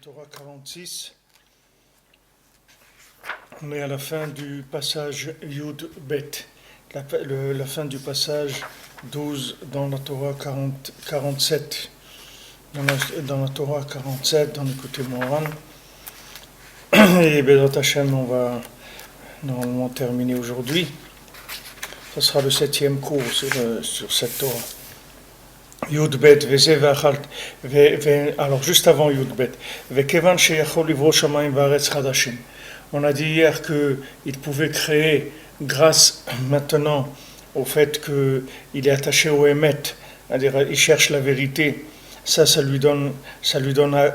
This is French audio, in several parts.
Torah 46, on est à la fin du passage Yud Bet, la fin du passage 12 dans la Torah 47. Dans la Torah 47, dans l'écouté Moran. Et Bezrat Hashem, on va normalement terminer aujourd'hui. Ce sera le 7e cours sur cette Torah. Yud Bet, alors juste avant Yud Bet, on a dit hier qu'il pouvait créer, grâce maintenant au fait qu'il est attaché au Emet, c'est-à-dire il cherche la vérité, ça lui donne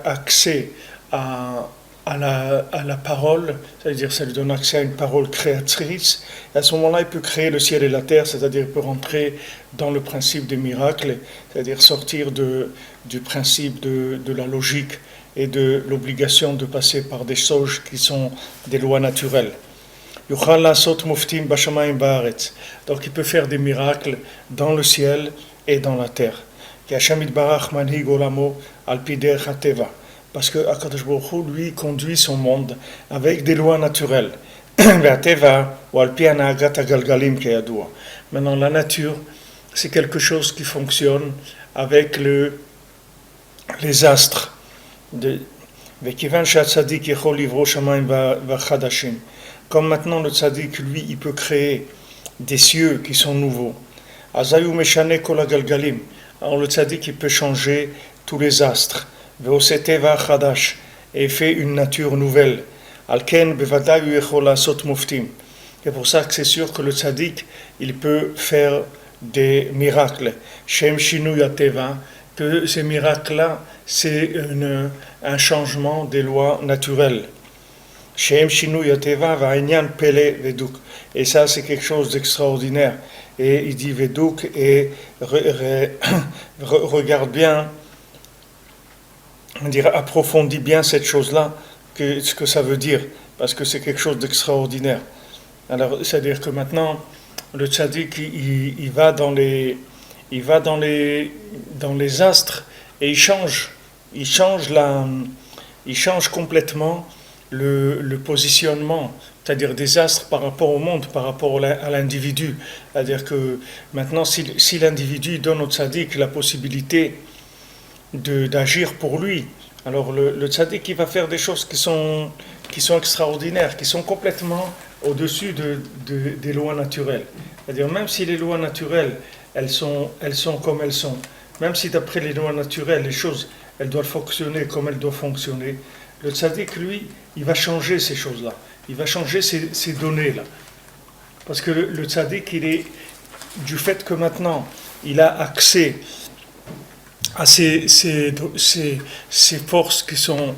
accès à la parole, c'est-à-dire ça lui donne accès à une parole créatrice, et à ce moment-là il peut créer le ciel et la terre, c'est-à-dire il peut rentrer dans le principe des miracles, c'est-à-dire sortir du principe de la logique et de l'obligation de passer par des choses qui sont des lois naturelles. Donc il peut faire des miracles dans le ciel et dans la terre. Parce que Akadosh Baruch Hu, lui, conduit son monde avec des lois naturelles. Maintenant, la nature, c'est quelque chose qui fonctionne avec les astres. Comme maintenant le tzaddik, lui, il peut créer des cieux qui sont nouveaux. Alors le tzaddik, il peut changer tous les astres. Et fait une nature nouvelle. C'est pour ça que c'est sûr que le tzaddik, il peut faire des miracles. Que ces miracles-là, c'est un changement des lois naturelles. Et ça, c'est quelque chose d'extraordinaire. Et il dit Veduk, et regarde bien, on dirait approfondis bien cette chose-là, ce que ça veut dire, parce que c'est quelque chose d'extraordinaire. Alors, c'est-à-dire que maintenant, le tzaddik, il va dans les astres et il change complètement le positionnement, c'est-à-dire des astres par rapport au monde, par rapport à l'individu. C'est-à-dire que maintenant, si l'individu donne au tzaddik la possibilité d'agir pour lui, alors le tzaddik il va faire des choses qui sont extraordinaires, qui sont complètement au-dessus des lois naturelles. C'est-à-dire même si les lois naturelles elles sont comme elles sont, même si d'après les lois naturelles les choses elles doivent fonctionner comme elles doivent fonctionner, le tzaddik lui il va changer ces choses-là, il va changer ces données-là, parce que le tzaddik il est, du fait que maintenant il a accès à ces forces qui sont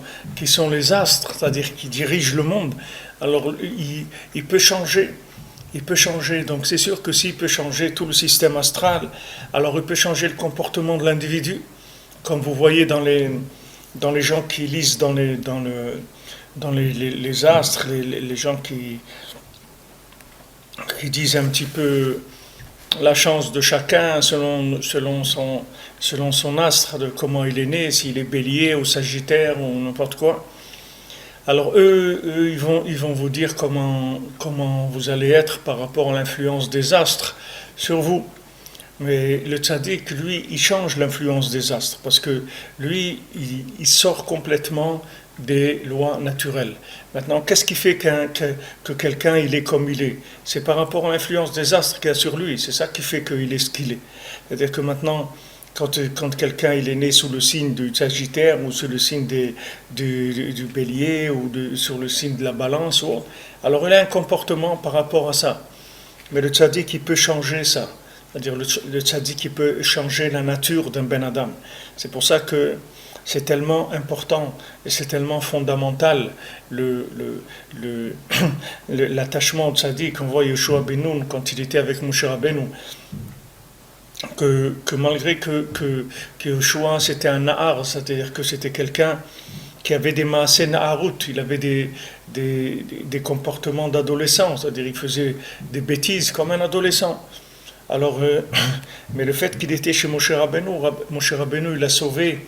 les astres, c'est-à-dire qui dirigent le monde, alors il peut changer. Il peut changer. Donc c'est sûr que s'il peut changer tout le système astral, alors il peut changer le comportement de l'individu. Comme vous voyez dans les gens qui lisent dans les astres, les gens qui disent un petit peu la chance de chacun selon son astre, de comment il est né, s'il est bélier ou sagittaire ou n'importe quoi. Alors eux ils vont vous dire comment vous allez être par rapport à l'influence des astres sur vous. Mais le tzaddik, lui, il change l'influence des astres, parce que lui, il sort complètement des lois naturelles. Maintenant, qu'est-ce qui fait que quelqu'un il est comme il est? C'est par rapport à l'influence des astres qu'il y a sur lui, c'est ça qui fait qu'il est ce qu'il est. C'est-à-dire que maintenant, quand quelqu'un il est né sous le signe du Sagittaire ou sous le signe du Bélier ou sur le signe de la Balance, alors il a un comportement par rapport à ça. Mais le tzaddik il peut changer ça. C'est-à-dire le tzaddik il peut changer la nature d'un Ben Adam. C'est pour ça que c'est tellement important et c'est tellement fondamental l'attachement au tzaddik. On voit Yoshua Ben Nun quand il était avec Moshe Rabbeinu. que malgré que Yeshua c'était un Nahar, c'est-à-dire que c'était quelqu'un qui avait des maaseh Naharut, il avait des comportements d'adolescent, c'est-à-dire il faisait des bêtises comme un adolescent. Alors, mais le fait qu'il était chez Moshe Rabbeinu, il a sauvé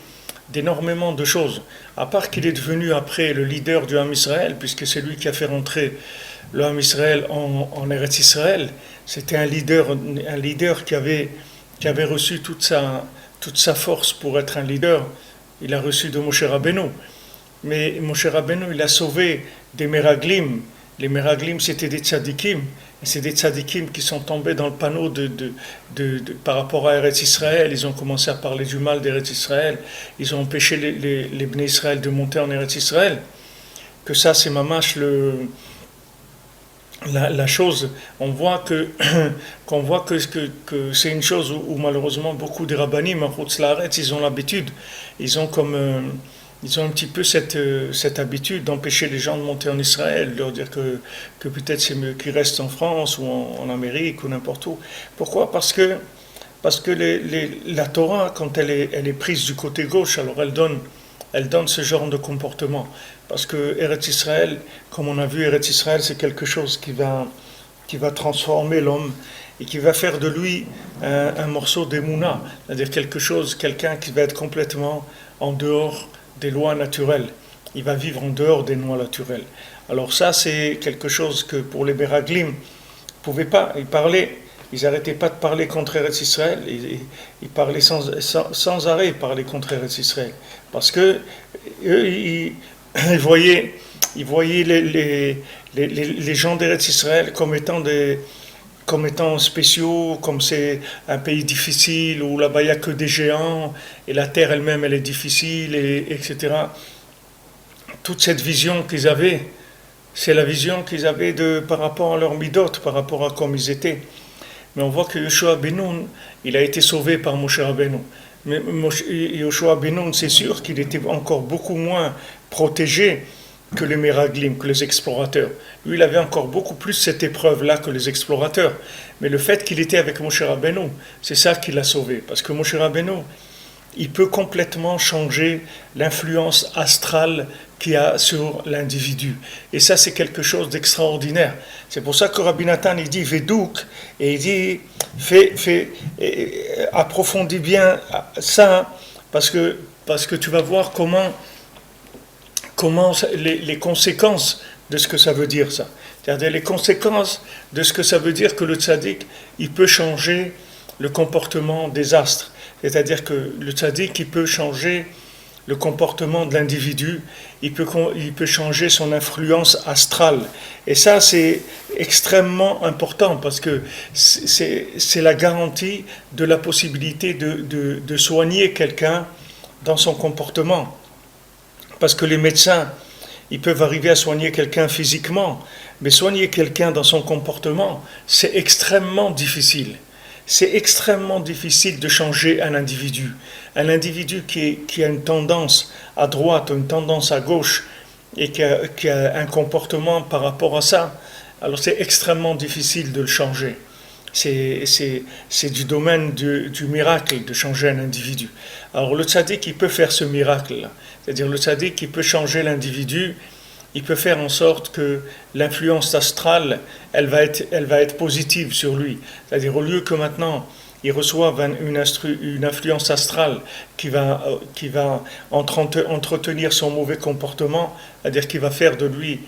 d'énormément de choses. À part qu'il est devenu après le leader du Ham Israël, puisque c'est lui qui a fait rentrer le Ham Israël en Eretz Israël, c'était un leader qui avait reçu toute sa force pour être un leader. Il a reçu de Moshe Rabbeinu. Mais Moshe Rabbeinu, il a sauvé des Meraglim. Les Meraglim, c'était des tzadikim. Et c'est des tzadikim qui sont tombés dans le panneau par rapport à Eretz Israël. Ils ont commencé à parler du mal d'Eretz Israël. Ils ont empêché les Bnei Israël de monter en Eretz Israël. Que ça, c'est mamash la chose. On voit que c'est une chose où malheureusement beaucoup de rabbanim en Chutz La'aretz, ils ont l'habitude. Ils ont un petit peu cette habitude d'empêcher les gens de monter en Israël, de leur dire que peut-être c'est mieux qu'ils restent en France ou en Amérique ou n'importe où. Pourquoi ? Parce que la Torah, quand elle est prise du côté gauche, alors elle donne ce genre de comportement. Parce que Eretz Israël, comme on a vu, Eretz Israël, c'est quelque chose qui va transformer l'homme et qui va faire de lui un morceau d'Emouna, c'est-à-dire quelqu'un qui va être complètement en dehors des lois naturelles. Il va vivre en dehors des lois naturelles. Alors ça, c'est quelque chose que pour les Beraglim, ils ne pouvaient pas. Ils n'arrêtaient pas de parler contre Eretz Israël. Ils parlaient sans arrêt, ils parlaient contre Eretz Israël. Parce que eux, ils voyaient les gens d'Eretz Israël comme étant spéciaux, comme c'est un pays difficile, où là-bas il n'y a que des géants, et la terre elle-même elle est difficile, etc. Toute cette vision qu'ils avaient, c'est la vision qu'ils avaient par rapport à leur midot, par rapport à comme ils étaient. Mais on voit que Yoshua ben Nun, il a été sauvé par Moshe Rabbeinu. Mais Yoshua ben Nun, c'est sûr qu'il était encore beaucoup moins protégé que les Meraglim, que les explorateurs. Lui, il avait encore beaucoup plus cette épreuve-là que les explorateurs. Mais le fait qu'il était avec Moshe Rabbeinu, c'est ça qui l'a sauvé. Parce que Moshe Rabbeinu, il peut complètement changer l'influence astrale qu'il y a sur l'individu. Et ça, c'est quelque chose d'extraordinaire. C'est pour ça que Rabbi Nathan, il dit « Vedouk » et il dit « approfondis bien ça, parce que tu vas voir comment les conséquences de ce que ça veut dire, ça. C'est-à-dire les conséquences de ce que ça veut dire que le tzaddik, il peut changer le comportement des astres. C'est-à-dire que le tzaddik, il peut changer le comportement de l'individu, il peut changer son influence astrale. Et ça, c'est extrêmement important parce que c'est la garantie de la possibilité de soigner quelqu'un dans son comportement. Parce que les médecins, ils peuvent arriver à soigner quelqu'un physiquement, mais soigner quelqu'un dans son comportement, c'est extrêmement difficile. C'est extrêmement difficile de changer un individu. Un individu qui a une tendance à droite ou une tendance à gauche et qui a un comportement par rapport à ça, alors c'est extrêmement difficile de le changer. C'est du domaine du miracle de changer un individu. Alors le tzaddik, il peut faire ce miracle-là. C'est-à-dire le tzaddik, il peut changer l'individu, il peut faire en sorte que l'influence astrale, elle va être positive sur lui. C'est-à-dire au lieu que maintenant, il reçoive une influence astrale qui va entretenir son mauvais comportement, c'est-à-dire qui va faire de lui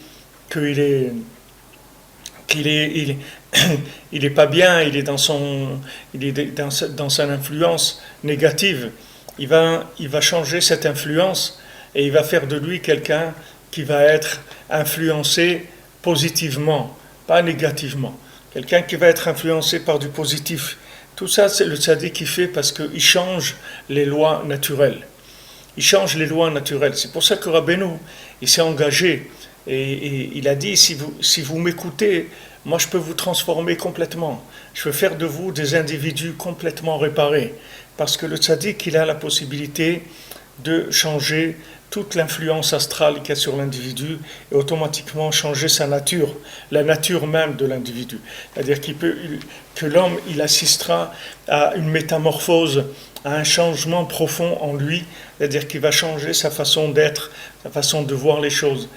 il est pas bien, il est dans son influence négative. Il va changer cette influence et il va faire de lui quelqu'un qui va être influencé positivement, pas négativement. Quelqu'un qui va être influencé par du positif. Tout ça, c'est le tzaddik qui fait parce qu'il change les lois naturelles. Il change les lois naturelles. C'est pour ça que Rabbeinu, il s'est engagé et il a dit, si vous m'écoutez, moi je peux vous transformer complètement. Je peux faire de vous des individus complètement réparés. Parce que le tzaddik, il a la possibilité de changer toute l'influence astrale qu'il y a sur l'individu et automatiquement changer sa nature, la nature même de l'individu. C'est-à-dire que l'homme, il assistera à une métamorphose, à un changement profond en lui, c'est-à-dire qu'il va changer sa façon d'être, sa façon de voir les choses,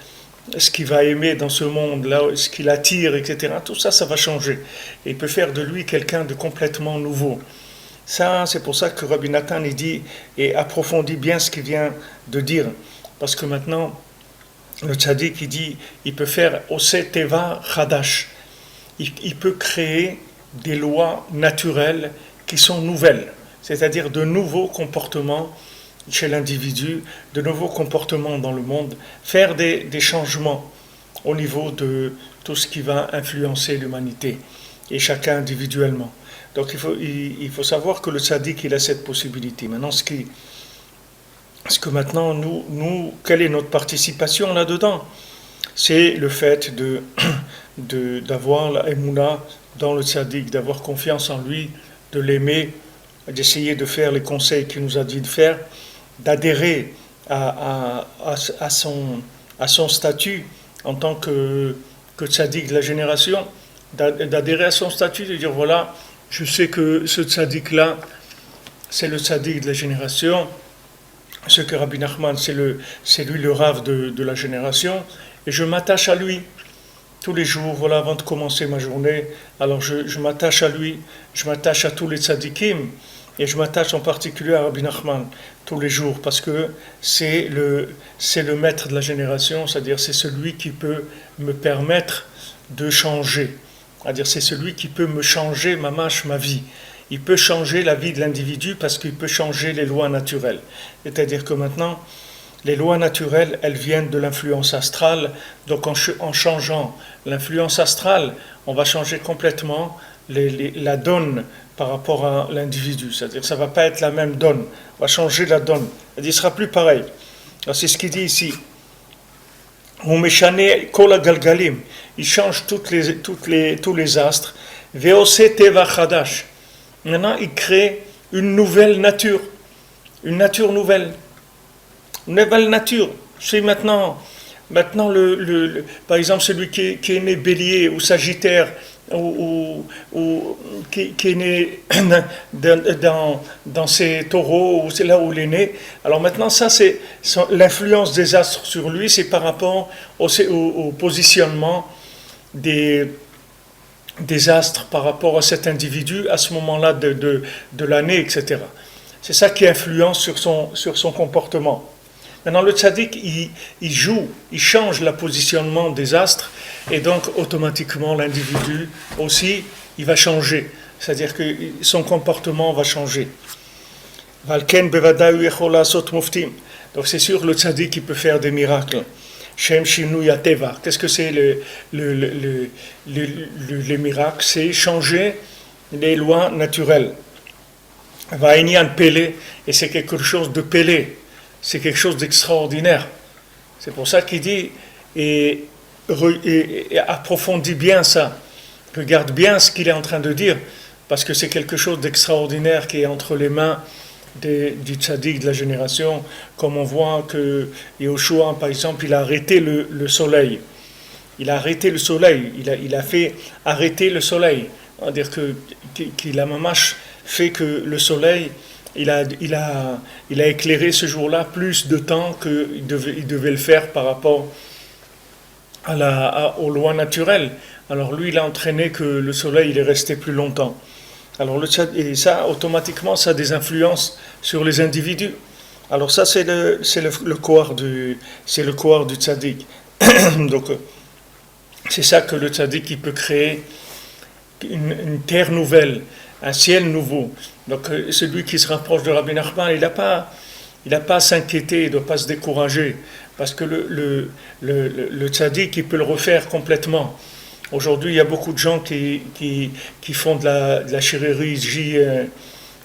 ce qu'il va aimer dans ce monde, là, ce qu'il attire, etc. Tout ça, ça va changer. Et il peut faire de lui quelqu'un de complètement nouveau. Ça, c'est pour ça que Rabbi Nathan il dit et approfondit bien ce qu'il vient de dire. Parce que maintenant, le tzaddik, il dit, il peut faire Ose Teva Chadash. Il peut créer des lois naturelles qui sont nouvelles, c'est-à-dire de nouveaux comportements chez l'individu, de nouveaux comportements dans le monde, faire des changements au niveau de tout ce qui va influencer l'humanité, et chacun individuellement. Donc il faut savoir que le tzaddik, il a cette possibilité. Maintenant, ce que maintenant, nous, quelle est notre participation là-dedans? C'est le fait d'avoir la émouna dans le tzaddik, d'avoir confiance en lui, de l'aimer, d'essayer de faire les conseils qu'il nous a dit de faire, d'adhérer à son statut en tant que tzaddik de la génération, d'adhérer à son statut, de dire voilà, je sais que ce tzaddik-là, c'est le tzaddik de la génération, ce que Rabbi Nachman, c'est lui le Rav de la génération, et je m'attache à lui tous les jours, voilà, avant de commencer ma journée. Alors je m'attache à lui, je m'attache à tous les tzaddikim, et je m'attache en particulier à Rabbi Nachman tous les jours, parce que c'est le maître de la génération, c'est-à-dire c'est celui qui peut me permettre de changer. C'est-à-dire c'est celui qui peut me changer ma vie. Il peut changer la vie de l'individu parce qu'il peut changer les lois naturelles. C'est-à-dire que maintenant, les lois naturelles, elles viennent de l'influence astrale. Donc en changeant l'influence astrale, on va changer complètement la donne par rapport à l'individu. C'est-à-dire que ça ne va pas être la même donne. On va changer la donne. Il ne sera plus pareil. Alors c'est ce qu'il dit ici. Il change tous les astres. Maintenant, il crée une nouvelle nature. Une nature nouvelle. Une nouvelle nature. C'est maintenant par exemple, celui qui est né bélier ou sagittaire, ou qui est né dans ses taureaux, ou c'est là où il est né. Alors maintenant, ça, c'est l'influence des astres sur lui, c'est par rapport au positionnement des astres par rapport à cet individu à ce moment-là de l'année, etc. C'est ça qui influence sur son comportement. Maintenant, le tzaddik, il change le positionnement des astres, et donc automatiquement l'individu aussi, il va changer. C'est-à-dire que son comportement va changer. Donc c'est sûr, le tzaddik, il peut faire des miracles. Shem Shinui Ateva. Qu'est-ce que c'est les miracles? C'est changer les lois naturelles. Vaïnian Pélé, et c'est quelque chose de Pélé. C'est quelque chose d'extraordinaire. C'est pour ça qu'il dit, et approfondit bien ça. Regarde bien ce qu'il est en train de dire, parce que c'est quelque chose d'extraordinaire qui est entre les mains du tzaddik de la génération. Comme on voit que Yehoshua, par exemple, il a arrêté le soleil. Il a arrêté le soleil. Il a fait arrêter le soleil. C'est-à-dire qu'il a mamash fait que le soleil, il a éclairé ce jour-là plus de temps qu'il devait le faire par rapport aux lois naturelles. Alors lui, il a entraîné que le soleil il est resté plus longtemps. Alors et ça, automatiquement, ça a des influences sur les individus. Alors ça, c'est le corps du tzaddik. Donc, c'est ça que le tzaddik, il peut créer une terre nouvelle, un ciel nouveau. Donc celui qui se rapproche de Rabbi Nachman, il n'a pas à s'inquiéter, il ne doit pas se décourager, parce que le tzaddik, il peut le refaire complètement. Aujourd'hui, il y a beaucoup de gens qui font de la chirurgie,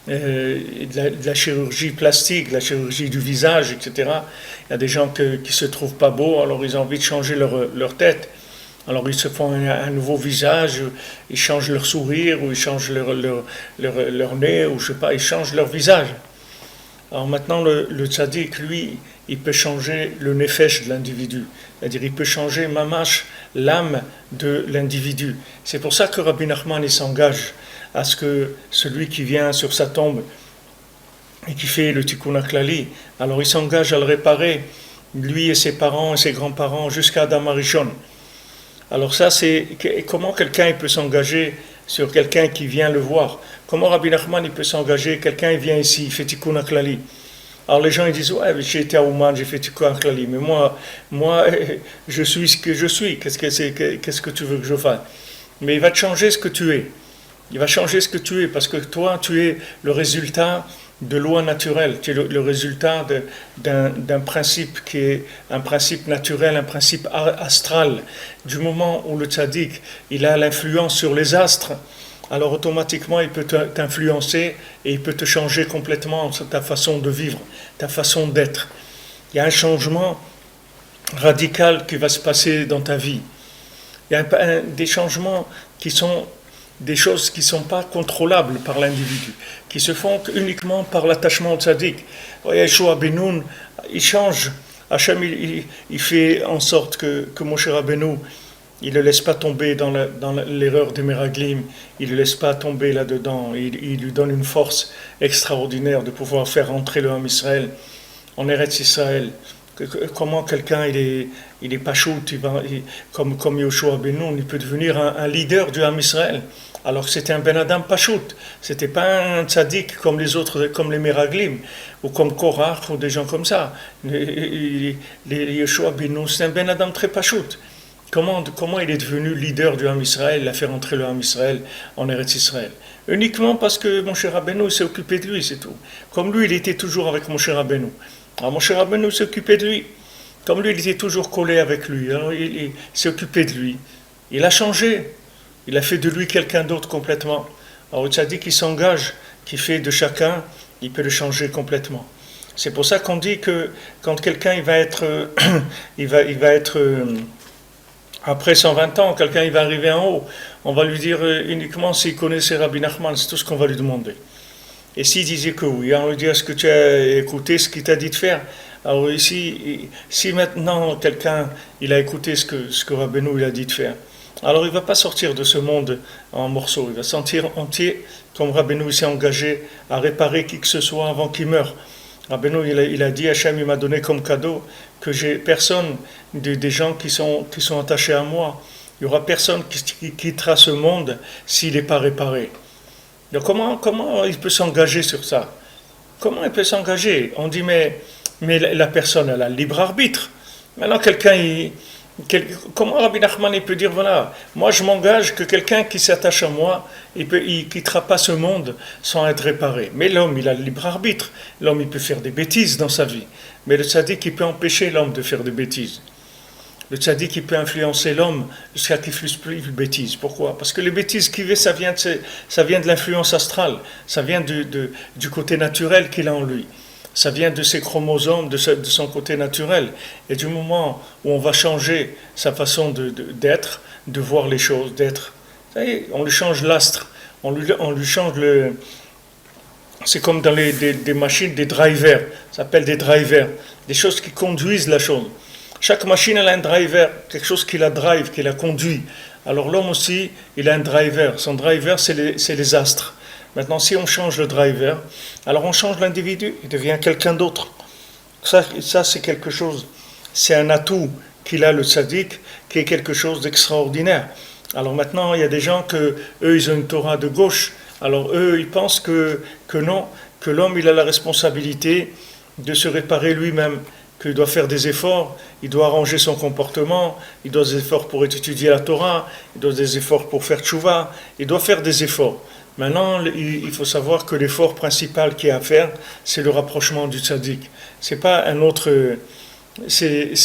de la chirurgie plastique, de la chirurgie du visage, etc. Il y a des gens qui ne se trouvent pas beaux, alors ils ont envie de changer leur tête. Alors ils se font un nouveau visage, ils changent leur sourire, ou ils changent leur nez, ou je sais pas, ils changent leur visage. Alors maintenant, le tzaddik, lui, il peut changer le nefesh de l'individu. C'est-à-dire, il peut changer mamash, l'âme de l'individu. C'est pour ça que Rabbi Nachman, il s'engage à ce que celui qui vient sur sa tombe et qui fait le tikkun haklali, alors il s'engage à le réparer, lui et ses parents et ses grands-parents, jusqu'à Adam Arishon. Alors ça, c'est comment quelqu'un il peut s'engager sur quelqu'un qui vient le voir. Comment Rabbi Nachman il peut s'engager, quelqu'un il vient ici, il fait tikkun haklali. Alors les gens ils disent ouais, j'ai été à Ouman, j'ai fait tikkun haklali, mais moi, je suis ce que je suis. Qu'est-ce que tu veux que je fasse? Mais il va te changer ce que tu es. Il va changer ce que tu es parce que toi, tu es le résultat de loi naturelle. Tu es le résultat d'un principe qui est un principe naturel, un principe astral. Du moment où le tzaddik il a l'influence sur les astres, alors automatiquement il peut t'influencer et il peut te changer complètement ta façon de vivre, ta façon d'être. Il y a un changement radical qui va se passer dans ta vie. Il y a des changements qui sont des choses qui ne sont pas contrôlables par l'individu, qui se font uniquement par l'attachement au tzaddik. Yeshua Benoun, il change. Hachem, il fait en sorte que Moshe Rabbeinu, il ne le laisse pas tomber dans l'erreur des Meraglim, il ne le laisse pas tomber là-dedans, il lui donne une force extraordinaire de pouvoir faire entrer le Ham Israël en Eretz Israël. Comment quelqu'un il est pachout, comme Yoshua Benoun, il peut devenir un leader du Ham Israël, alors que c'était un Ben Adam pachout, c'était pas un tzaddik comme les autres, comme les Meraglim, ou comme Korach, ou des gens comme ça. Les Yoshua Benoun, c'est un Ben Adam très pachout. Comment il est devenu leader du Ham Israël, il a fait rentrer le Ham Israël en Eretz Israël? Uniquement parce que Moshe Rabbeinu s'est occupé de lui, c'est tout. Comme lui, il était toujours avec Moshe Rabbeinu. Alors Moshe Rabbeinu s'est occupé de lui. Comme lui, il était toujours collé avec lui. Alors il s'est occupé de lui. Il a changé. Il a fait de lui quelqu'un d'autre complètement. Alors le tzaddik qui s'engage, qui fait de chacun, il peut le changer complètement. C'est pour ça qu'on dit que quand quelqu'un il va être après 120 ans, quelqu'un il va arriver en haut, on va lui dire uniquement s'il connaissait Rabbi Nachman, c'est tout ce qu'on va lui demander. Et s'il disait que oui, on lui dit est-ce que tu as écouté ce qu'il t'a dit de faire? Alors ici, si maintenant quelqu'un il a écouté ce que Rabbeinu il a dit de faire, alors il ne va pas sortir de ce monde en morceaux, il va sentir entier, comme Rabbeinu s'est engagé à réparer qui que ce soit avant qu'il meure. Rabbeinu il a dit, Hachem il m'a donné comme cadeau que j'ai personne, des gens qui sont attachés à moi, il n'y aura personne qui quittera ce monde s'il n'est pas réparé. Donc comment il peut s'engager sur ça? Comment il peut s'engager? On dit mais la personne elle a le libre arbitre. Maintenant comment Rabbi Nachman peut dire voilà, moi je m'engage que quelqu'un qui s'attache à moi, il quittera pas ce monde sans être réparé. Mais l'homme il a le libre arbitre. L'homme il peut faire des bêtises dans sa vie. Mais le tzaddik il peut empêcher l'homme de faire des bêtises. Le tzaddik il peut influencer l'homme jusqu'à qu'il ne fasse plus de bêtises. Pourquoi? Parce que les bêtises qu'il fait, ça vient de l'influence astrale, ça vient du côté naturel qu'il a en lui. Ça vient de ses chromosomes, de son côté naturel. Et du moment où on va changer sa façon d'être, de voir les choses, d'être, ça y est, on lui change l'astre, on lui change le... C'est comme dans des machines, des drivers, ça s'appelle des drivers, des choses qui conduisent la chose. Chaque machine elle a un driver, quelque chose qui la drive, qui la conduit. Alors l'homme aussi, il a un driver. Son driver, c'est les astres. Maintenant, si on change le driver, alors on change l'individu, il devient quelqu'un d'autre. Ça c'est quelque chose, c'est un atout qu'il a le tzaddik, qui est quelque chose d'extraordinaire. Alors maintenant, il y a des gens eux ils ont une Torah de gauche. Alors eux, ils pensent que non, que l'homme, il a la responsabilité de se réparer lui-même, qu'il doit faire des efforts, il doit arranger son comportement, il doit des efforts pour étudier la Torah, il doit des efforts pour faire tchouva, il doit faire des efforts. Maintenant, il faut savoir que l'effort principal qu'il y a à faire, c'est le rapprochement du tzaddik. C'est pas un autre... il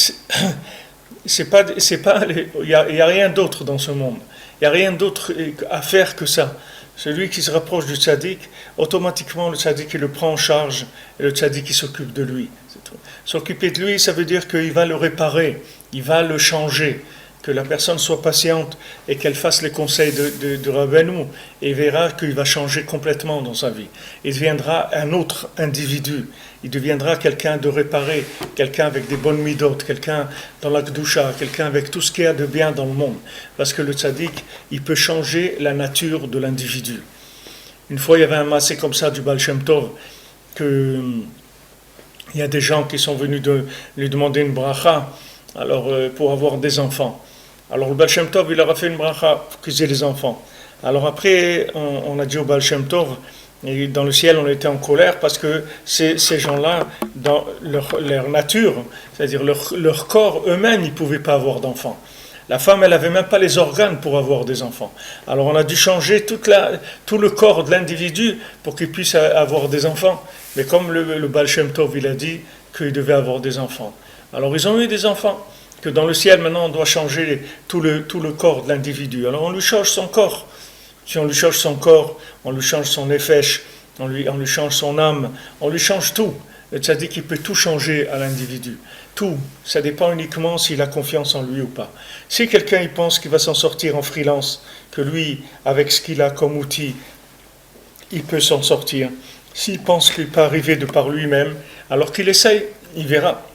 y a rien d'autre dans ce monde. Il n'y a rien d'autre à faire que ça. Celui qui se rapproche du tzaddik, automatiquement le tzaddik il le prend en charge et le tzaddik il s'occupe de lui. S'occuper de lui, ça veut dire qu'il va le réparer, il va le changer. que la personne soit patiente et qu'elle fasse les conseils de Rabbeinu, et verra qu'il va changer complètement dans sa vie. Il deviendra un autre individu. Il deviendra quelqu'un de réparé, quelqu'un avec des bonnes midotes, quelqu'un dans la Kedusha, quelqu'un avec tout ce qu'il y a de bien dans le monde. Parce que le tzaddik, il peut changer la nature de l'individu. Une fois, il y avait un massé comme ça du Baal Shem Tov, que il y a des gens qui sont venus lui demander une bracha, alors pour avoir des enfants. Alors le Baal Shem Tov, il leur a fait une bracha pour qu'ils aient des enfants. Alors après, on a dit au Baal Shem Tov, et dans le ciel, on était en colère parce que ces gens-là, dans leur nature, c'est-à-dire leur corps eux-mêmes, ils ne pouvaient pas avoir d'enfants. La femme, elle n'avait même pas les organes pour avoir des enfants. Alors on a dû changer tout le corps de l'individu pour qu'il puisse avoir des enfants. Mais comme le Baal Shem Tov, il a dit qu'il devait avoir des enfants. Alors ils ont eu des enfants. Que dans le ciel, maintenant, on doit changer tout le corps de l'individu. Alors on lui change son corps. Si on lui change son corps, on lui change son nefesh, on lui change son âme, on lui change tout. Le tzaddik, il peut tout changer à l'individu. Tout. Ça dépend uniquement s'il a confiance en lui ou pas. Si quelqu'un il pense qu'il va s'en sortir en freelance, que lui, avec ce qu'il a comme outil, il peut s'en sortir. S'il pense qu'il peut arriver de par lui-même, alors qu'il essaye, il verra.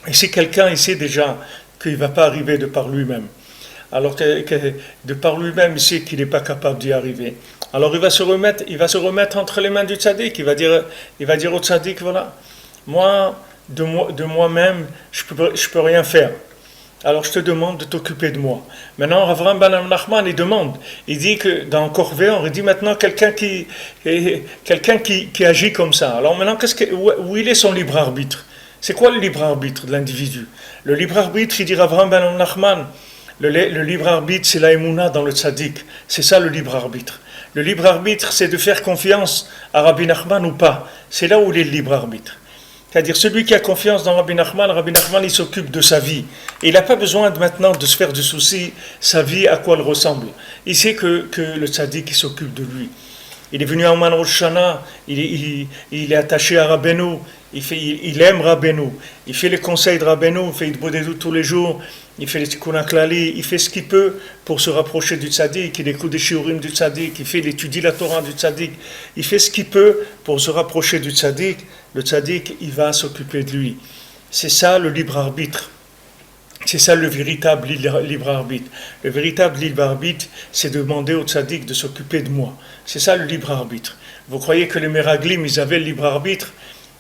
Et si quelqu'un il sait déjà qu'il ne va pas arriver de par lui-même, alors que de par lui-même il sait qu'il n'est pas capable d'y arriver, alors il va se remettre entre les mains du tzaddik. Il va dire au tzaddik, voilà, moi, de moi-même, je peux rien faire. Alors je te demande de t'occuper de moi. Maintenant, Avraham ben Nachman, il dit que dans Corvéor, il dit maintenant quelqu'un qui agit comme ça. Alors maintenant, où il est son libre arbitre? C'est quoi le libre arbitre de l'individu? Le libre arbitre, il dit Avraham ben Nachman, le libre arbitre, c'est la émouna dans le tzaddik. C'est ça le libre arbitre. Le libre arbitre, c'est de faire confiance à Rabbi Nachman ou pas. C'est là où il est le libre arbitre. C'est-à-dire celui qui a confiance dans Rabbi Nachman, il s'occupe de sa vie. Et il n'a pas besoin maintenant de se faire du souci, sa vie, à quoi elle ressemble. Il sait que le tzaddik, il s'occupe de lui. Il est venu à Oman Rosh Hashanah, il est attaché à Rabbeinu, il aime Rabbeinu, il fait les conseils de Rabbeinu, il fait Idbodedou tous les jours, il fait les Tikkun HaKlali, il fait ce qu'il peut pour se rapprocher du tzaddik, il écoute des shiurim du tzaddik, il étudie la Torah du tzaddik, il fait ce qu'il peut pour se rapprocher du tzaddik. Le tzaddik, il va s'occuper de lui. C'est ça le libre arbitre. C'est ça le véritable libre arbitre. Le véritable libre arbitre, c'est de demander au tzaddik de s'occuper de moi. C'est ça le libre arbitre. Vous croyez que les Meraglim, ils avaient le libre arbitre?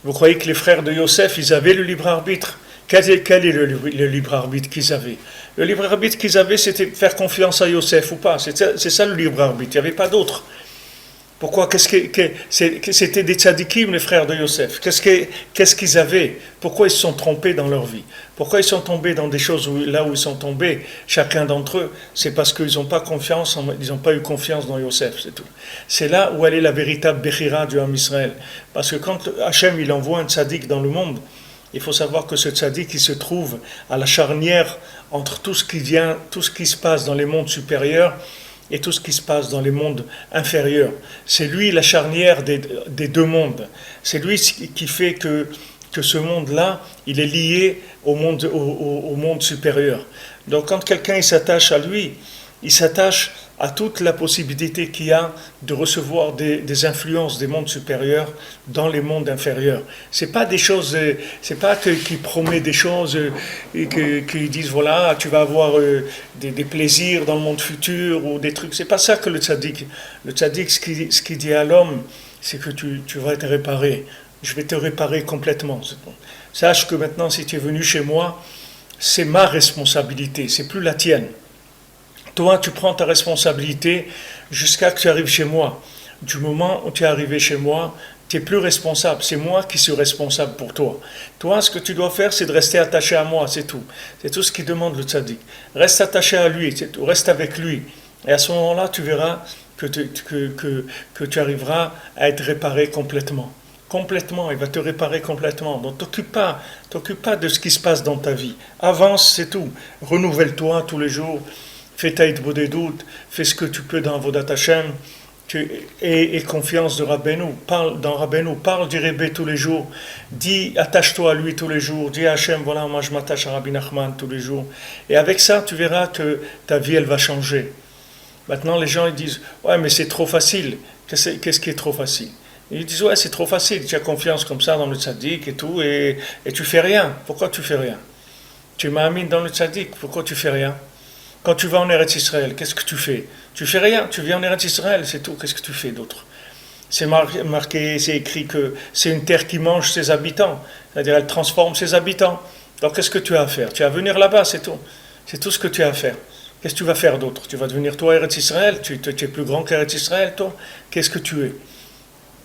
Vous croyez que les frères de Yosef, ils avaient le libre arbitre? Quel est le libre arbitre qu'ils avaient? Le libre arbitre qu'ils avaient, c'était faire confiance à Yosef ou pas. C'est ça le libre arbitre. Il n'y avait pas d'autre. Pourquoi? C'était des tzadikim, les frères de Yosef. Qu'est-ce qu'ils avaient? Pourquoi ils se sont trompés dans leur vie? Pourquoi ils sont tombés dans des choses là où ils sont tombés, chacun d'entre eux? C'est parce qu'ils n'ont pas eu confiance dans Yosef, c'est tout. C'est là où elle est la véritable Bechira du Ham Israël. Parce que quand Hachem il envoie un tzadik dans le monde, il faut savoir que ce tzaddik il se trouve à la charnière entre tout ce qui se passe dans les mondes supérieurs et tout ce qui se passe dans les mondes inférieurs. C'est lui la charnière des deux mondes. C'est lui qui fait que ce monde-là, il est lié au monde supérieur. Donc quand quelqu'un il s'attache à lui, il s'attache à toute la possibilité qu'il y a de recevoir des influences des mondes supérieurs dans les mondes inférieurs. C'est pas des choses, c'est pas qu'il promet des choses et qu'ils disent voilà tu vas avoir des plaisirs dans le monde futur ou des trucs. C'est pas ça que le tzaddik. Le tzaddik ce qu'il dit à l'homme, c'est que tu vas être réparé. Je vais te réparer complètement. Sache que maintenant si tu es venu chez moi, c'est ma responsabilité, c'est plus la tienne. Toi, tu prends ta responsabilité jusqu'à ce que tu arrives chez moi. Du moment où tu es arrivé chez moi, tu n'es plus responsable. C'est moi qui suis responsable pour toi. Toi, ce que tu dois faire, c'est de rester attaché à moi, c'est tout. C'est tout ce qu'il demande le tzaddik. Reste attaché à lui, c'est tout. Reste avec lui. Et à ce moment-là, tu verras que tu arriveras à être réparé complètement. Complètement, il va te réparer complètement. Donc, t'occupe pas de ce qui se passe dans ta vie. Avance, c'est tout. Renouvelle-toi tous les jours. Fais ta Idbodedut, fais ce que tu peux dans Avodat Hashem, Et confiance de Rabbeinu. Parle du Rebbe tous les jours. Dis, attache-toi à lui tous les jours. Dis à Hachem, voilà, moi je m'attache à Rabbi Nachman tous les jours. Et avec ça, tu verras que ta vie, elle va changer. Maintenant, les gens ils disent, ouais, mais c'est trop facile. Qu'est-ce qui est trop facile? Ils disent, ouais, c'est trop facile. Tu as confiance comme ça dans le tzaddik et tout, et tu fais rien. Pourquoi tu fais rien? Tu m'as mis dans le tzaddik, pourquoi tu fais rien? Quand tu vas en Eretz Israël, qu'est-ce que tu fais? Tu fais rien, tu viens en Eretz Israël, c'est tout. Qu'est-ce que tu fais d'autre? C'est marqué, c'est écrit que c'est une terre qui mange ses habitants, c'est-à-dire elle transforme ses habitants. Donc qu'est-ce que tu as à faire? Tu as à venir là-bas, c'est tout. C'est tout ce que tu as à faire. Qu'est-ce que tu vas faire d'autre? Tu vas devenir toi Eretz Israël, tu es plus grand qu'Eretz Israël, toi? Qu'est-ce que tu es?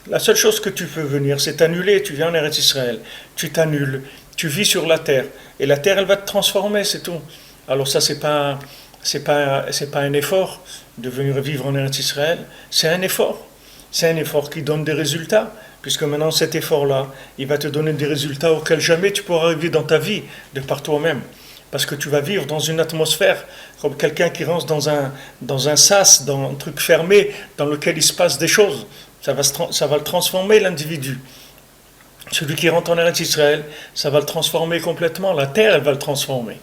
La seule chose que tu peux venir, c'est t'annuler. Tu viens en Eretz Israël, tu t'annules, tu vis sur la terre, et la terre, elle va te transformer, c'est tout. Alors ça, c'est pas un effort de venir vivre en Eretz Israël, c'est un effort. C'est un effort qui donne des résultats, puisque maintenant cet effort-là, il va te donner des résultats auxquels jamais tu pourras arriver dans ta vie, de par toi-même. Parce que tu vas vivre dans une atmosphère, comme quelqu'un qui rentre dans un sas, dans un truc fermé, dans lequel il se passe des choses. Ça va le transformer, l'individu. Celui qui rentre en Eretz Israël, ça va le transformer complètement. La terre, elle va le transformer.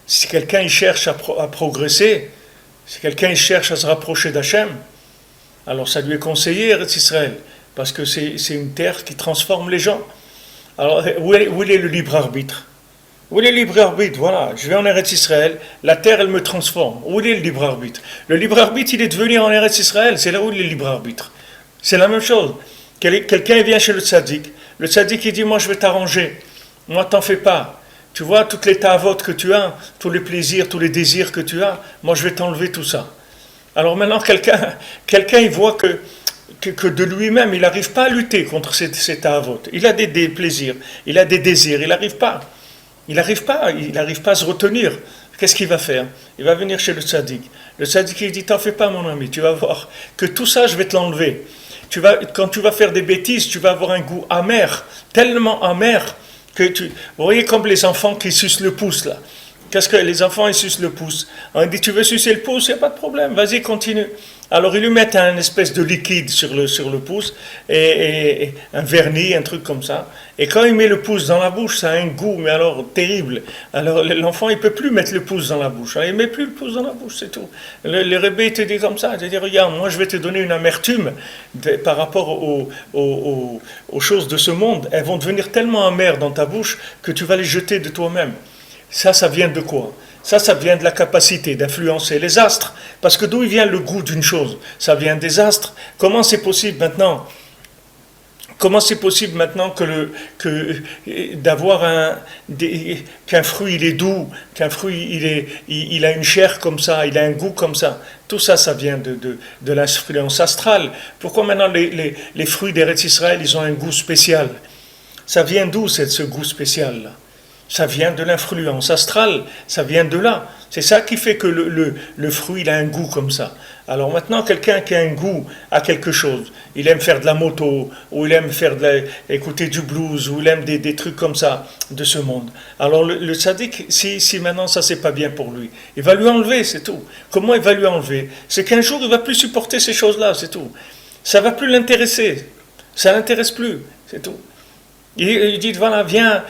Si quelqu'un il cherche à progresser, si quelqu'un il cherche à se rapprocher d'Hachem, alors ça lui est conseillé, Eretz Israël, parce que c'est une terre qui transforme les gens. Alors, où est le libre arbitre? Où est le libre arbitre? Voilà, je vais en Eretz Israël, la terre elle me transforme. Où est le libre arbitre? Le libre arbitre, il est de venir en Eretz Israël, c'est là où il est le libre arbitre. C'est la même chose. Quelqu'un vient chez le tzaddik il dit, moi je vais t'arranger, moi t'en fais pas. Tu vois, toutes les ta'avot que tu as, tous les plaisirs, tous les désirs que tu as, moi je vais t'enlever tout ça. Alors maintenant, quelqu'un il voit que de lui-même, il n'arrive pas à lutter contre ces ta'avot. Il a des plaisirs, il a des désirs, il n'arrive pas. Il n'arrive pas à se retenir. Qu'est-ce qu'il va faire? Il va venir chez le tzaddik. Le tzaddik, il dit, t'en fais pas mon ami, tu vas voir que tout ça, je vais te l'enlever. Quand tu vas faire des bêtises, tu vas avoir un goût amer, tellement amer, vous voyez comme les enfants qui sucent le pouce là. Qu'est-ce que les enfants ils sucent le pouce? On dit tu veux sucer le pouce, il n'y a pas de problème, vas-y continue. Alors ils lui mettent un espèce de liquide sur le pouce et un vernis, un truc comme ça. Et quand il met le pouce dans la bouche, ça a un goût mais alors terrible. Alors l'enfant il peut plus mettre le pouce dans la bouche. Alors, il met plus le pouce dans la bouche, c'est tout. Le Rebbe il te dit comme ça, il te dit regarde, moi je vais te donner une amertume par rapport aux choses de ce monde. Elles vont devenir tellement amères dans ta bouche que tu vas les jeter de toi-même. Ça vient de quoi? Ça vient de la capacité d'influencer les astres. Parce que d'où il vient le goût d'une chose? Ça vient des astres. Comment c'est possible maintenant qu'un fruit il est doux, qu'un fruit il a une chair comme ça, il a un goût comme ça? Tout ça, ça vient de l'influence astrale. Pourquoi maintenant les fruits d'Eretz Israël, ils ont un goût spécial? Ça vient d'où ce goût spécial-là? Ça vient de l'influence astrale, ça vient de là. C'est ça qui fait que le fruit il a un goût comme ça. Alors maintenant, quelqu'un qui a un goût à quelque chose, il aime faire de la moto, ou il aime écouter du blues, ou il aime des trucs comme ça, de ce monde. Alors le tzaddik, si maintenant ça c'est pas bien pour lui, il va lui enlever, c'est tout. Comment il va lui enlever? C'est qu'un jour il va plus supporter ces choses-là, c'est tout. Ça va plus l'intéresser, ça l'intéresse plus, c'est tout. Il dit, voilà, viens,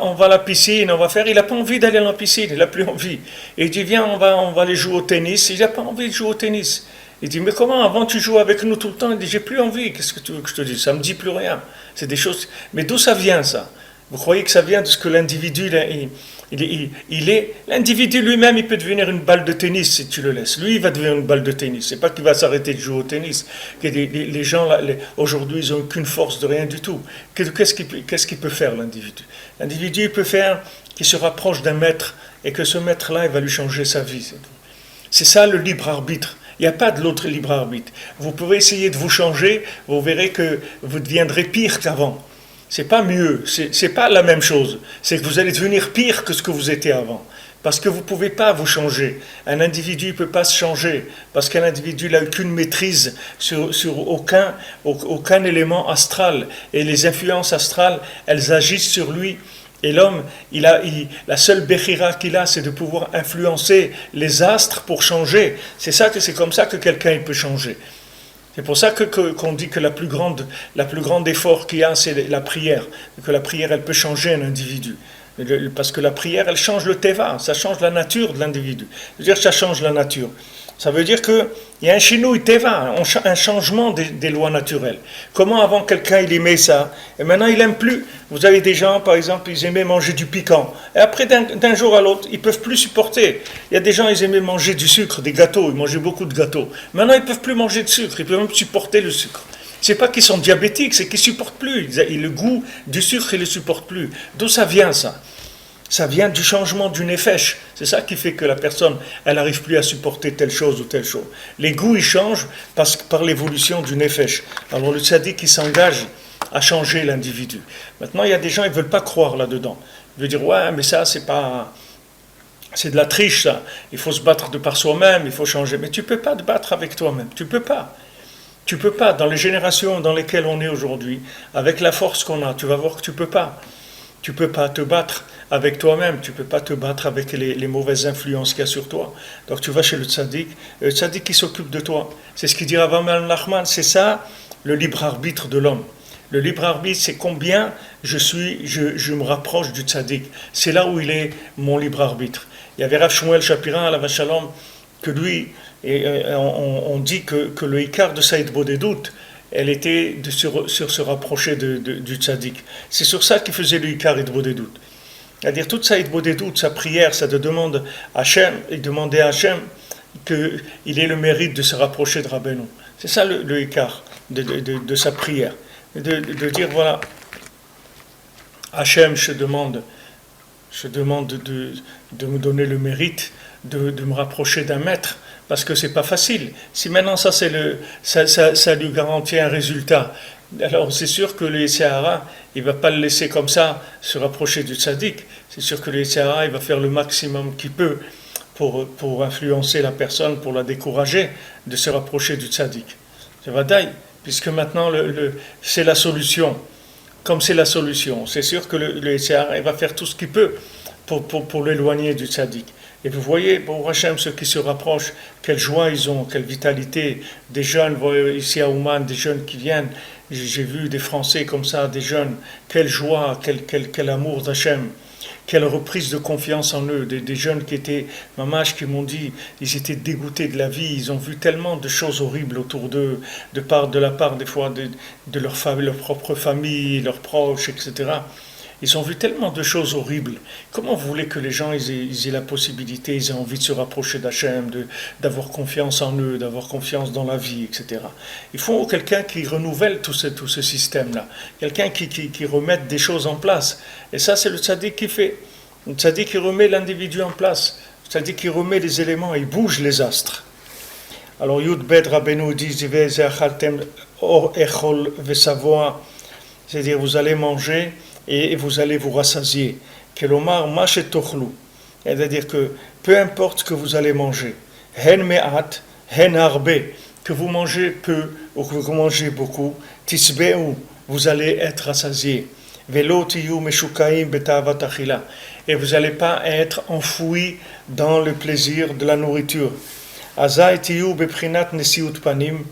on va à la piscine, on va faire. Il n'a pas envie d'aller à la piscine, il n'a plus envie. Il dit, viens, on va aller jouer au tennis. Il n'a pas envie de jouer au tennis. Il dit, mais comment, avant tu jouais avec nous tout le temps? Il dit, j'ai plus envie, qu'est-ce que tu veux que je te dise? Ça ne me dit plus rien. C'est des choses. Mais d'où ça vient, ça? Vous croyez que ça vient de ce que l'individu, l'individu lui-même, il peut devenir une balle de tennis si tu le laisses. Lui, il va devenir une balle de tennis. C'est pas qu'il va s'arrêter de jouer au tennis. Les gens, là, aujourd'hui, ils n'ont aucune force de rien du tout. Qu'est-ce qu'il peut faire, l'individu? L'individu, il peut faire qu'il se rapproche d'un maître et que ce maître-là, il va lui changer sa vie. C'est ça le libre arbitre. Il n'y a pas de l'autre libre arbitre. Vous pouvez essayer de vous changer, vous verrez que vous deviendrez pire qu'avant. C'est pas mieux, c'est pas la même chose. C'est que vous allez devenir pire que ce que vous étiez avant. Parce que vous ne pouvez pas vous changer. Un individu ne peut pas se changer. Parce qu'un individu n'a aucune maîtrise sur aucun élément astral. Et les influences astrales, elles agissent sur lui. Et l'homme, la seule béchira qu'il a, c'est de pouvoir influencer les astres pour changer. C'est comme ça que quelqu'un il peut changer. C'est pour ça qu'on dit que la plus grande effort qu'il y a, c'est la prière. Que la prière, elle peut changer un individu. Parce que la prière, elle change le teva, ça change la nature de l'individu. C'est-à-dire que ça change la nature. Ça veut dire qu'il y a un chinouï teva, un changement des lois naturelles. Comment avant quelqu'un il aimait ça, et maintenant il n'aime plus. Vous avez des gens, par exemple, ils aimaient manger du piquant. Et après, d'un jour à l'autre, ils ne peuvent plus supporter. Il y a des gens, ils aimaient manger du sucre, des gâteaux, ils mangeaient beaucoup de gâteaux. Maintenant, ils ne peuvent plus manger de sucre, ils ne peuvent même supporter le sucre. C'est pas qu'ils sont diabétiques, c'est qu'ils ne supportent plus. Le goût du sucre, ils ne le supportent plus. D'où ça vient ça? Ça vient du changement du nefesh. C'est ça qui fait que la personne, elle n'arrive plus à supporter telle chose ou telle chose. Les goûts, ils changent par l'évolution du nefesh. Alors le tzaddik, il s'engage à changer l'individu. Maintenant, il y a des gens, ils ne veulent pas croire là-dedans. Ils veulent dire, ouais, mais ça, c'est de la triche, ça. Il faut se battre de par soi-même, il faut changer. Mais tu ne peux pas te battre avec toi-même. Tu ne peux pas. Tu ne peux pas. Dans les générations dans lesquelles on est aujourd'hui, avec la force qu'on a, tu vas voir que tu ne peux pas. Tu ne peux pas te battre avec toi-même, tu ne peux pas te battre avec les mauvaises influences qu'il y a sur toi. Donc tu vas chez le tzaddik qui s'occupe de toi. C'est ce qu'il dit Rav Nachman, c'est ça le libre arbitre de l'homme. Le libre arbitre, c'est combien je me rapproche du tzaddik. C'est là où il est mon libre arbitre. Il y avait Rav Shmuel Shapiran à la Vachalom, que lui, on dit que le Ikar de Saïd Bodedout, elle était sur se rapprocher du tzaddik. C'est sur ça qu'il faisait le Ikar et de Bodedout. C'est-à-dire toute sa Hitbodedout, sa prière, ça te demande à Hachem, il demandait à Hachem qu'il ait le mérite de se rapprocher de Rabbeinu. C'est ça le Ikar de sa prière. De dire voilà, Hachem, je demande de me donner le mérite de me rapprocher d'un maître, parce que c'est pas facile. Si maintenant ça lui garantit un résultat, alors c'est sûr que le Sahara, il ne va pas le laisser comme ça se rapprocher du tzaddik. C'est sûr que le Sahara, il va faire le maximum qu'il peut pour influencer la personne, pour la décourager de se rapprocher du tzaddik. C'est vadaï, puisque maintenant c'est la solution. Comme c'est la solution, c'est sûr que le Sahara, il va faire tout ce qu'il peut pour l'éloigner du tzaddik. Et vous voyez, pour Hachem, ceux qui se rapprochent, quelle joie ils ont, quelle vitalité. Des jeunes, ici à Ouman, des jeunes qui viennent. J'ai vu des Français comme ça, des jeunes. Quelle joie, quel amour d'Hachem. Quelle reprise de confiance en eux. Des jeunes qui étaient, mamash, qui m'ont dit, ils étaient dégoûtés de la vie. Ils ont vu tellement de choses horribles autour d'eux, de la part des fois de leur propre famille, leurs proches, etc. Ils ont vu tellement de choses horribles. Comment vous voulez que les gens ils aient la possibilité, ils aient envie de se rapprocher d'Hachem, d'avoir confiance en eux, d'avoir confiance dans la vie, etc. Il faut quelqu'un qui renouvelle tout ce système-là, quelqu'un qui remette des choses en place. Et ça, c'est le tzaddik qui fait. Le tzaddik qui remet l'individu en place. Le tzaddik qui remet les éléments, il bouge les astres. Alors, Yud Bet Rabbeinu dit, c'est-à-dire vous allez manger et vous allez vous rassasier. Kelomar machetochlu, c'est-à-dire que peu importe ce que vous allez manger, hen me'at, hen harbe, que vous mangez peu ou que vous mangez beaucoup, tisbeu, vous allez être rassasié. Velo tiyu meshukaim betavat achila, et vous n'allez pas être enfoui dans le plaisir de la nourriture. Azai tiyu beprinat nesiut panim.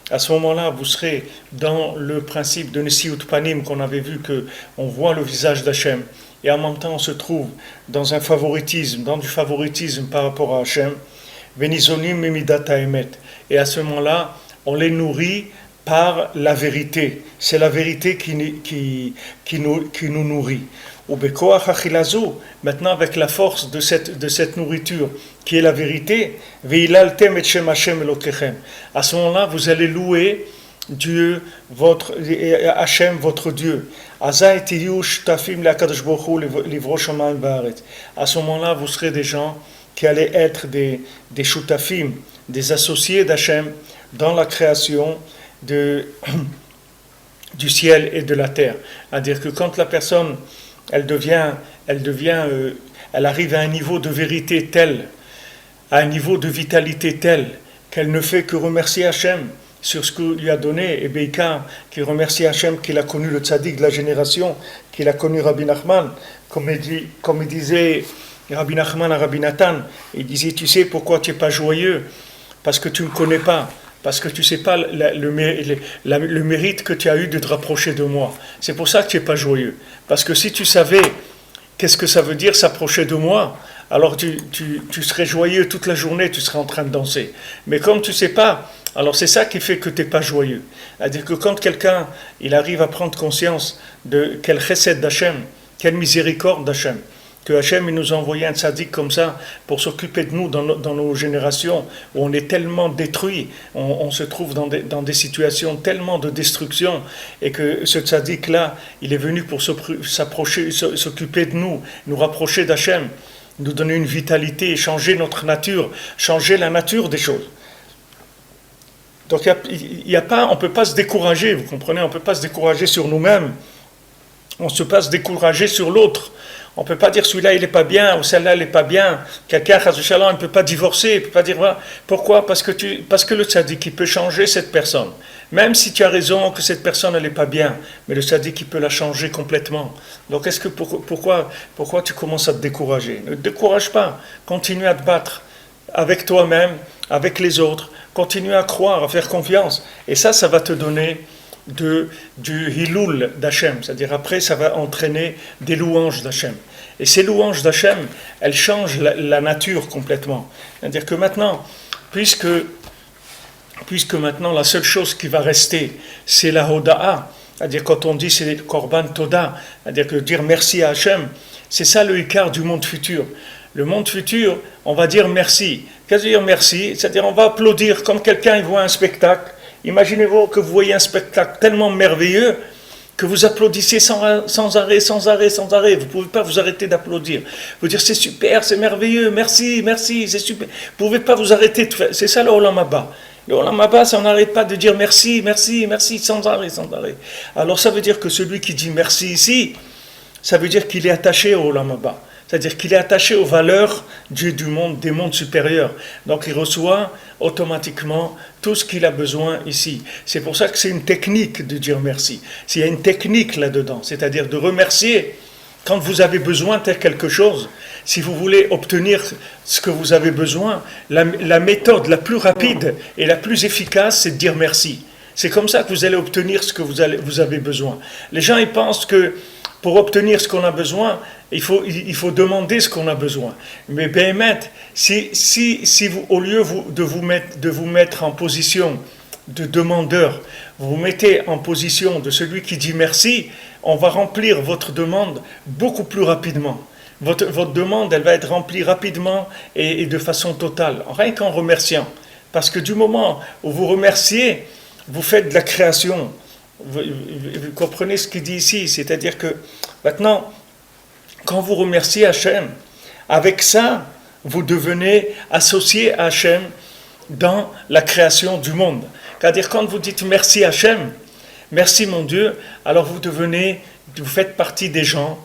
À ce moment-là, vous serez dans le principe de Nesiut Panim qu'on avait vu, qu'on voit le visage d'Hachem, et en même temps on se trouve dans du favoritisme par rapport à Hachem, Venizonim Mimidat Haemet. Et à ce moment-là, on les nourrit par la vérité. C'est la vérité qui nous nourrit. Maintenant, avec la force de cette nourriture, qui est la vérité, à ce moment-là, vous allez louer Dieu, Hachem, votre Dieu. À ce moment-là, vous serez des gens qui allaient être des shutafim, des associés d'Hachem dans la création du ciel et de la terre. C'est-à-dire que quand la personne elle arrive à un niveau de vérité tel, à un niveau de vitalité tel, qu'elle ne fait que remercier Hachem sur ce qu'il lui a donné, et Beika, qui remercie Hachem qu'il a connu le tzaddik de la génération, qu'il a connu Rabbi Nachman, comme il disait Rabbi Nachman à Rabbi Nathan, il disait, tu sais pourquoi tu n'es pas joyeux? Parce que tu ne me connais pas. parce que tu ne sais pas le mérite que tu as eu de te rapprocher de moi. C'est pour ça que tu n'es pas joyeux. Parce que si tu savais qu'est-ce que ça veut dire s'approcher de moi, alors tu serais joyeux toute la journée, tu serais en train de danser. Mais comme tu ne sais pas, alors c'est ça qui fait que tu n'es pas joyeux. C'est-à-dire que quand quelqu'un il arrive à prendre conscience de quel chesed d'Hachem, quelle miséricorde d'Hachem, que Hachem il nous a envoyé un tzaddik comme ça pour s'occuper de nous dans nos générations où on est tellement détruit, on se trouve dans des situations tellement de destruction, et que ce tzaddik là il est venu pour s'occuper de nous, nous rapprocher d'Hachem, nous donner une vitalité, changer notre nature, changer la nature des choses. Donc on ne peut pas se décourager, vous comprenez, on ne peut pas se décourager sur nous-mêmes, on ne peut pas se décourager sur l'autre. On ne peut pas dire celui-là il n'est pas bien ou celle-là elle n'est pas bien. Quelqu'un, ne peut pas divorcer, il ne peut pas dire voilà. Pourquoi ? Parce que le tzaddik il peut changer cette personne. Même si tu as raison que cette personne elle n'est pas bien, mais le tzaddik il peut la changer complètement. Donc pourquoi tu commences à te décourager ? Ne te décourage pas, continue à te battre avec toi-même, avec les autres, continue à croire, à faire confiance. Et ça va te donner du Hilul d'Hachem, c'est-à-dire après ça va entraîner des louanges d'Hachem. Et ces louanges d'Hachem, elles changent la nature complètement. C'est-à-dire que maintenant, puisque maintenant la seule chose qui va rester, c'est la Hoda'a, c'est-à-dire quand on dit c'est le Korban Toda, c'est-à-dire que dire merci à Hachem, c'est ça le Ikar du monde futur. Le monde futur, on va dire merci. Qu'est-ce que dire merci ? C'est-à-dire on va applaudir comme quelqu'un il voit un spectacle. Imaginez-vous que vous voyez un spectacle tellement merveilleux que vous applaudissez sans arrêt. Vous ne pouvez pas vous arrêter d'applaudir. Vous dire c'est super, c'est merveilleux, merci, c'est super. Vous ne pouvez pas vous arrêter de faire. C'est ça le Olam Haba. Le Olam Haba, ça on n'arrête pas de dire merci, sans arrêt. Alors ça veut dire que celui qui dit merci ici, ça veut dire qu'il est attaché au Olam Haba. C'est-à-dire qu'il est attaché aux valeurs du monde, des mondes supérieurs. Donc il reçoit automatiquement tout ce qu'il a besoin ici. C'est pour ça que c'est une technique de dire merci. Il y a une technique là-dedans, c'est-à-dire de remercier quand vous avez besoin de quelque chose. Si vous voulez obtenir ce que vous avez besoin, la méthode la plus rapide et la plus efficace, c'est de dire merci. C'est comme ça que vous allez obtenir ce que vous avez besoin. Les gens ils pensent que pour obtenir ce qu'on a besoin, il faut demander ce qu'on a besoin. Mais Béhémet, si vous, au lieu de vous mettre en position de demandeur, vous vous mettez en position de celui qui dit merci, on va remplir votre demande beaucoup plus rapidement. Votre demande, elle va être remplie rapidement et de façon totale, rien qu'en remerciant. Parce que du moment où vous remerciez, vous faites de la création. Vous comprenez ce qu'il dit ici, c'est-à-dire que maintenant, quand vous remerciez Hachem, avec ça, vous devenez associé à Hachem dans la création du monde. C'est-à-dire quand vous dites merci Hachem, merci mon Dieu, alors vous faites partie des gens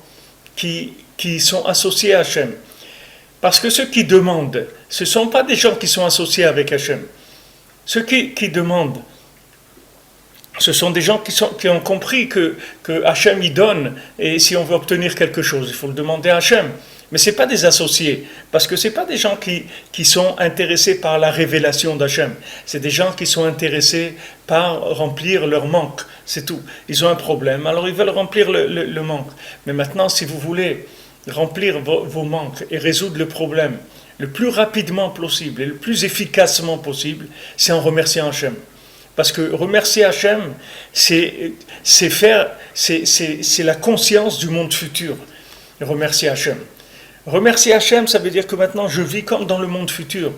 qui sont associés à Hachem. Parce que ceux qui demandent, ce ne sont pas des gens qui sont associés avec Hachem. Ceux qui demandent, ce sont des gens qui ont compris que Hachem y donne, et si on veut obtenir quelque chose, il faut le demander à Hachem. Mais ce n'est pas des associés, parce que ce n'est pas des gens qui sont intéressés par la révélation d'Hachem. C'est des gens qui sont intéressés par remplir leur manque, c'est tout. Ils ont un problème, alors ils veulent remplir le manque. Mais maintenant, si vous voulez remplir vos manques et résoudre le problème le plus rapidement possible et le plus efficacement possible, c'est en remerciant Hachem. Parce que remercier Hachem, c'est la conscience du monde futur. Remercier Hachem. Remercier Hachem, ça veut dire que maintenant je vis comme dans le monde futur.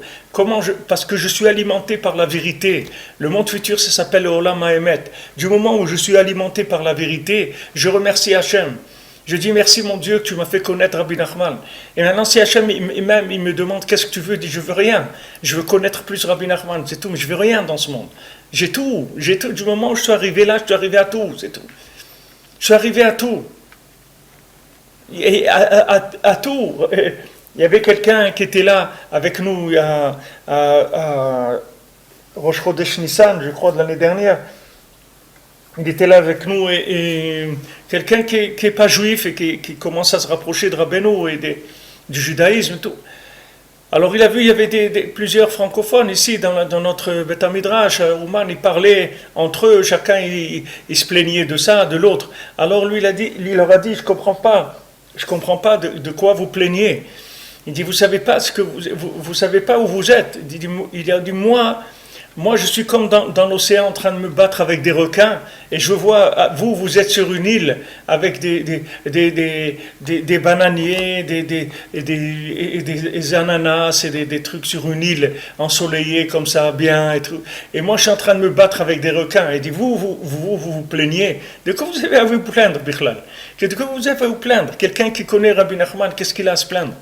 Parce que je suis alimenté par la vérité. Le monde futur, ça s'appelle le Olam HaEmet. Du moment où je suis alimenté par la vérité, je remercie Hachem. Je dis merci mon Dieu que tu m'as fait connaître Rabbi Nachman. Et maintenant si Hachem il me demande qu'est-ce que tu veux, je dis je veux rien. Je veux connaître plus Rabbi Nachman, c'est tout, mais je veux rien dans ce monde. J'ai tout. Du moment où je suis arrivé là, je suis arrivé à tout, c'est tout. Je suis arrivé à tout. Et à tout. Il y avait quelqu'un qui était là avec nous à Rosh Chodesh Nissan, je crois, de l'année dernière. Il était là avec nous et quelqu'un qui n'est pas juif et qui commence à se rapprocher de Rabbeinu et du judaïsme et tout. Alors il a vu, il y avait plusieurs francophones ici dans notre Beth Midrash, Ouman, ils parlaient entre eux, chacun il se plaignait de ça, de l'autre. Alors lui il leur a dit, je comprends pas de quoi vous plaignez. Il dit, vous savez pas vous savez pas où vous êtes. Il a dit, moi, je suis comme dans l'océan en train de me battre avec des requins, et je vois, vous êtes sur une île avec des bananiers, des ananas et des trucs sur une île ensoleillée comme ça, bien. Et moi, je suis en train de me battre avec des requins. Et dit, vous plaignez. De quoi vous avez à vous plaindre, Bichlal? De quoi vous avez à vous plaindre? Quelqu'un qui connaît Rabbi Nachman, qu'est-ce qu'il a à se plaindre?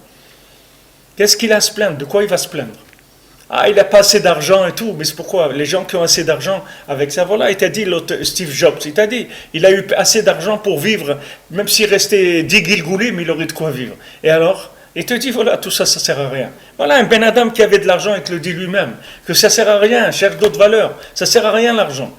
Qu'est-ce qu'il a à se plaindre? De quoi il va se plaindre? Ah, il n'a pas assez d'argent et tout, mais c'est pourquoi les gens qui ont assez d'argent avec ça, voilà, il t'a dit, Steve Jobs, il t'a dit, il a eu assez d'argent pour vivre, même s'il restait 10 gilgoulim, il aurait de quoi vivre. Et alors, il te dit, voilà, tout ça, ça sert à rien. Voilà, un Ben Adam qui avait de l'argent, il te le dit lui-même, que ça sert à rien, cherche d'autres valeurs, ça sert à rien l'argent.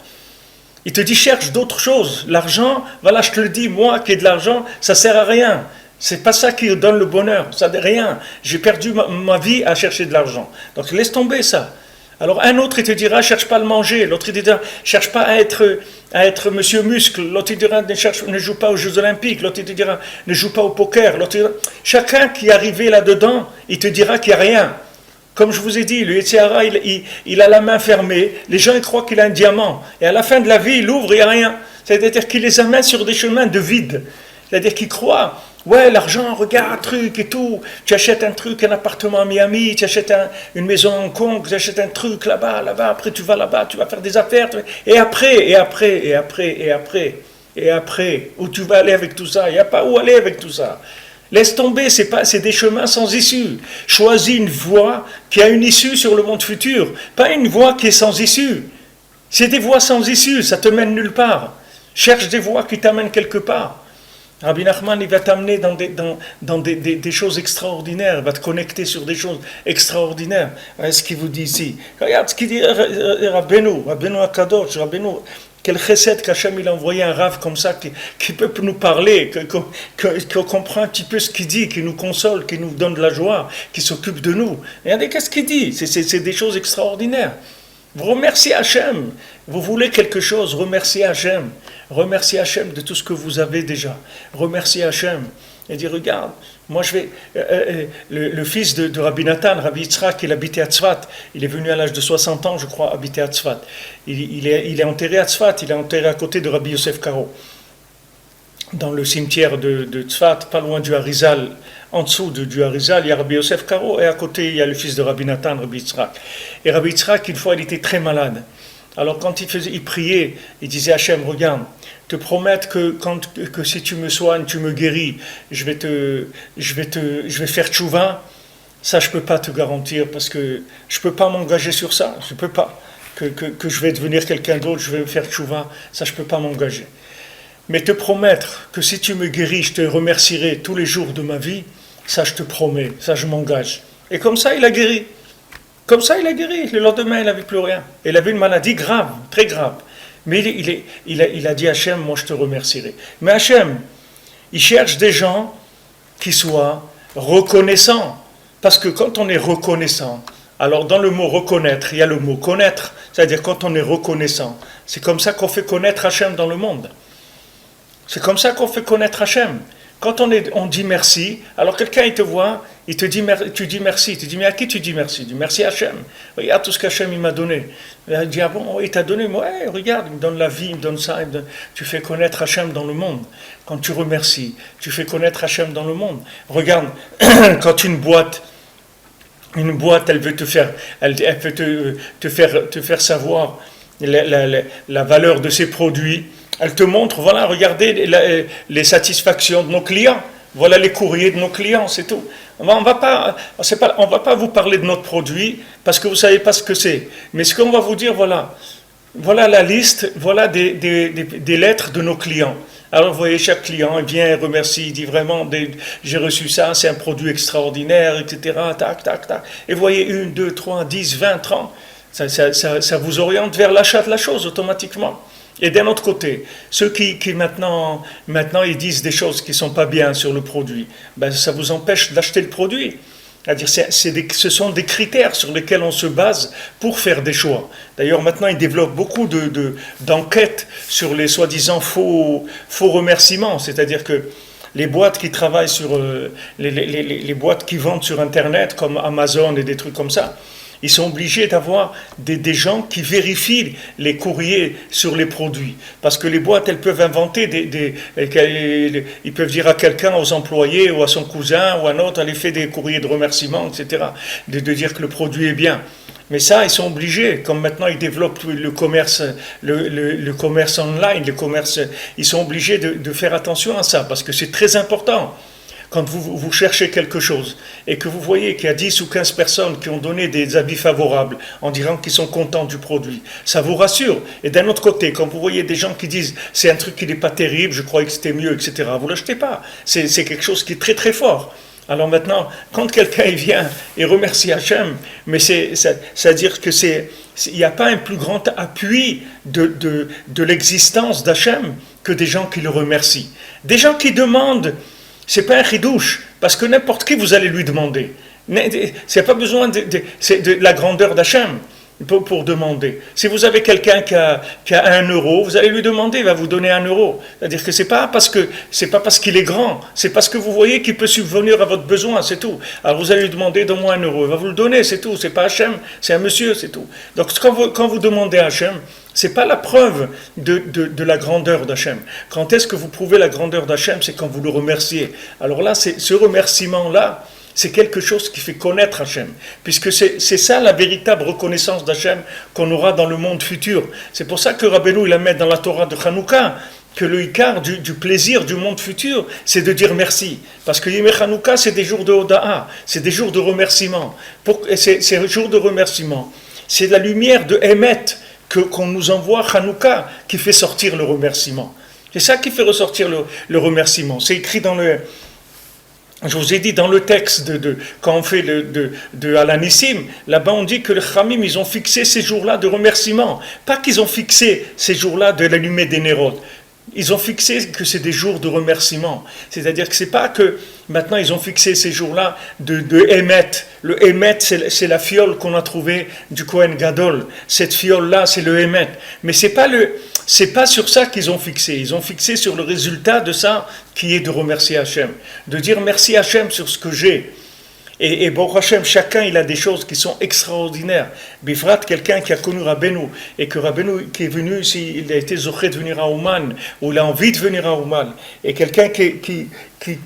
Il te dit, cherche d'autres choses. L'argent, voilà, je te le dis, moi qui ai de l'argent, ça sert à rien. C'est pas ça qui donne le bonheur, ça n'est rien. J'ai perdu ma vie à chercher de l'argent. Donc laisse tomber ça. Alors un autre il te dira cherche pas à le manger, l'autre il te dira cherche pas à être monsieur muscle, l'autre il te dira ne joue pas aux Jeux Olympiques, l'autre il te dira ne joue pas au poker, l'autre chacun qui est arrivé là-dedans, il te dira qu'il n'y a rien. Comme je vous ai dit, le Yetzirah, il a la main fermée, les gens ils croient qu'il a un diamant, et à la fin de la vie il ouvre, il n'y a rien. C'est-à-dire qu'il les amène sur des chemins de vide. C'est-à-dire qu'il croit. Ouais, l'argent, regarde, un truc et tout. Tu achètes un truc, un appartement à Miami, tu achètes une maison à Hong Kong, tu achètes un truc là-bas, après tu vas là-bas, tu vas faire des affaires. Et après, où tu vas aller avec tout ça? Il n'y a pas où aller avec tout ça. Laisse tomber, c'est des chemins sans issue. Choisis une voie qui a une issue sur le monde futur, pas une voie qui est sans issue. C'est des voies sans issue, ça te mène nulle part. Cherche des voies qui t'amènent quelque part. Rabbi Nachman, il va t'amener dans des choses extraordinaires, il va te connecter sur des choses extraordinaires. Regardez ce qu'il vous dit ici. Regarde ce qu'il dit Rabbeinu Akadosh, Rabbeinu, quel chesed qu'Hachem il a envoyé un rave comme ça qui peut nous parler, qu'on comprend un petit peu ce qu'il dit, qui nous console, qui nous donne de la joie, qui s'occupe de nous. Regardez qu'est-ce qu'il dit, c'est des choses extraordinaires. Vous remerciez Hachem. Vous voulez quelque chose, remerciez Hachem. Remerciez Hachem de tout ce que vous avez déjà. Remerciez Hachem. Et dit, regarde, moi je vais... le fils de Rabbi Nathan, Rabbi Yitzhak, il habitait à Tzfat. Il est venu à l'âge de 60 ans, je crois, habiter à Tzfat. Il est enterré à Tzfat, il est enterré à côté de Rabbi Yosef Karo. Dans le cimetière de Tzfat, pas loin du Harizal. En dessous du Harizal, il y a Rabbi Yosef Karo, et à côté, il y a le fils de Rabbi Nathan, Rabbi Yitzhak. Et Rabbi Yitzhak, une fois, il était très malade. Alors quand il priait, il disait Hachem, regarde, te promettre que si tu me soignes, tu me guéris, je vais faire tchouva. Ça, je peux pas te garantir parce que je peux pas m'engager sur ça. Je peux pas que je vais devenir quelqu'un d'autre, je vais faire tchouva. Ça, je peux pas m'engager. Mais te promettre que si tu me guéris, je te remercierai tous les jours de ma vie, ça, je te promets, ça, je m'engage. Et comme ça, il a guéri. Comme ça, il a guéri. Le lendemain, il n'avait plus rien. Il avait une maladie grave, très grave. Mais il a dit à Hachem, moi je te remercierai. Mais Hachem, il cherche des gens qui soient reconnaissants. Parce que quand on est reconnaissant, alors dans le mot reconnaître, il y a le mot connaître. C'est-à-dire quand on est reconnaissant. C'est comme ça qu'on fait connaître Hachem dans le monde. C'est comme ça qu'on fait connaître Hachem. Quand on dit merci, alors quelqu'un il te voit, tu dis merci, tu dis mais à qui tu dis merci? Tu dis merci à Hachem. Regarde tout ce qu'Hachem il m'a donné. Il dit ah bon, il t'a donné, ouais, regarde, il me donne la vie, il me donne ça, tu fais connaître Hachem dans le monde. Quand tu remercies, tu fais connaître Hachem dans le monde. Regarde, quand une boîte elle veut te faire, elle peut te faire savoir la valeur de ses produits. Elle te montre, voilà, regardez les satisfactions de nos clients. Voilà les courriers de nos clients, c'est tout. On va pas vous parler de notre produit parce que vous savez pas ce que c'est. Mais ce qu'on va vous dire, voilà la liste, voilà des lettres de nos clients. Alors vous voyez, chaque client vient, remercie, il dit vraiment, j'ai reçu ça, c'est un produit extraordinaire, etc. Tac, tac, tac. Et vous voyez 1, 2, 3, 10, 20, 30. Ça vous oriente vers l'achat de la chose automatiquement. Et d'un autre côté, ceux qui maintenant ils disent des choses qui ne sont pas bien sur le produit, ben ça vous empêche d'acheter le produit. C'est-à-dire, ce sont des critères sur lesquels on se base pour faire des choix. D'ailleurs, maintenant, ils développent beaucoup d'enquêtes sur les soi-disant faux remerciements. C'est-à-dire que les boîtes qui travaillent sur les boîtes qui vendent sur Internet, comme Amazon et des trucs comme ça, ils sont obligés d'avoir des gens qui vérifient les courriers sur les produits. Parce que les boîtes, elles peuvent inventer ils peuvent dire à quelqu'un, aux employés ou à son cousin ou à un autre, allez faire des courriers de remerciement, etc. De dire que le produit est bien. Mais ça, ils sont obligés, comme maintenant ils développent le commerce, le commerce online, ils sont obligés de faire attention à ça, parce que c'est très important. Quand vous cherchez quelque chose et que vous voyez qu'il y a 10 ou 15 personnes qui ont donné des avis favorables en disant qu'ils sont contents du produit, ça vous rassure. Et d'un autre côté, quand vous voyez des gens qui disent c'est un truc qui n'est pas terrible, je croyais que c'était mieux, etc., vous ne l'achetez pas. C'est quelque chose qui est très très fort. Alors maintenant, quand quelqu'un vient et remercie Hachem, mais c'est-à-dire que il n'y a pas un plus grand appui de l'existence d'Hachem que des gens qui le remercient. Des gens qui demandent, c'est pas un chidouche, parce que n'importe qui vous allez lui demander. C'est pas besoin de la grandeur d'Hachem pour demander. Si vous avez quelqu'un qui a 1 euro, vous allez lui demander, il va vous donner 1 euro. C'est-à-dire que c'est pas parce qu'il est grand, c'est parce que vous voyez qu'il peut subvenir à votre besoin, c'est tout. Alors vous allez lui demander, donne-moi 1 euro, il va vous le donner, c'est tout. C'est pas Hachem, c'est un monsieur, c'est tout. Donc quand vous demandez à Hachem, c'est pas la preuve de la grandeur d'Hachem. Quand est-ce que vous prouvez la grandeur d'Hachem? C'est quand vous le remerciez. Alors là, ce remerciement-là, c'est quelque chose qui fait connaître Hachem, puisque c'est ça la véritable reconnaissance d'Hachem qu'on aura dans le monde futur. C'est pour ça que Rabbeinu, il la met dans la Torah de Hanouka, que le Ikar du plaisir du monde futur, c'est de dire merci. Parce que Yemé Hanouka, c'est des jours de Hoda'a, c'est des jours de remerciement. Ces jours de remerciement, c'est la lumière de Emet qu'on nous envoie Hanouka qui fait sortir le remerciement. C'est ça qui fait ressortir le remerciement. C'est écrit dans le... Je vous ai dit dans le texte quand on fait de Alanissim, là-bas on dit que les Khamim, ils ont fixé ces jours-là de remerciement. Pas qu'ils ont fixé ces jours-là de l'allumer des Nérodes. Ils ont fixé que c'est des jours de remerciement. C'est-à-dire que c'est pas que maintenant ils ont fixé ces jours-là de Emet. Le Emet, c'est la fiole qu'on a trouvée du Kohen Gadol. Cette fiole-là, c'est le Emet. Mais c'est pas sur ça qu'ils ont fixé. Ils ont fixé sur le résultat de ça, qui est de remercier Hachem. De dire merci Hachem sur ce que j'ai. Et bon Hachem, chacun il a des choses qui sont extraordinaires. Bifrat, quelqu'un qui a connu Rabbeinu, et que Rabbeinu qui est venu, s'il a été zoché de venir à Ouman, ou il a envie de venir à Ouman, et quelqu'un qui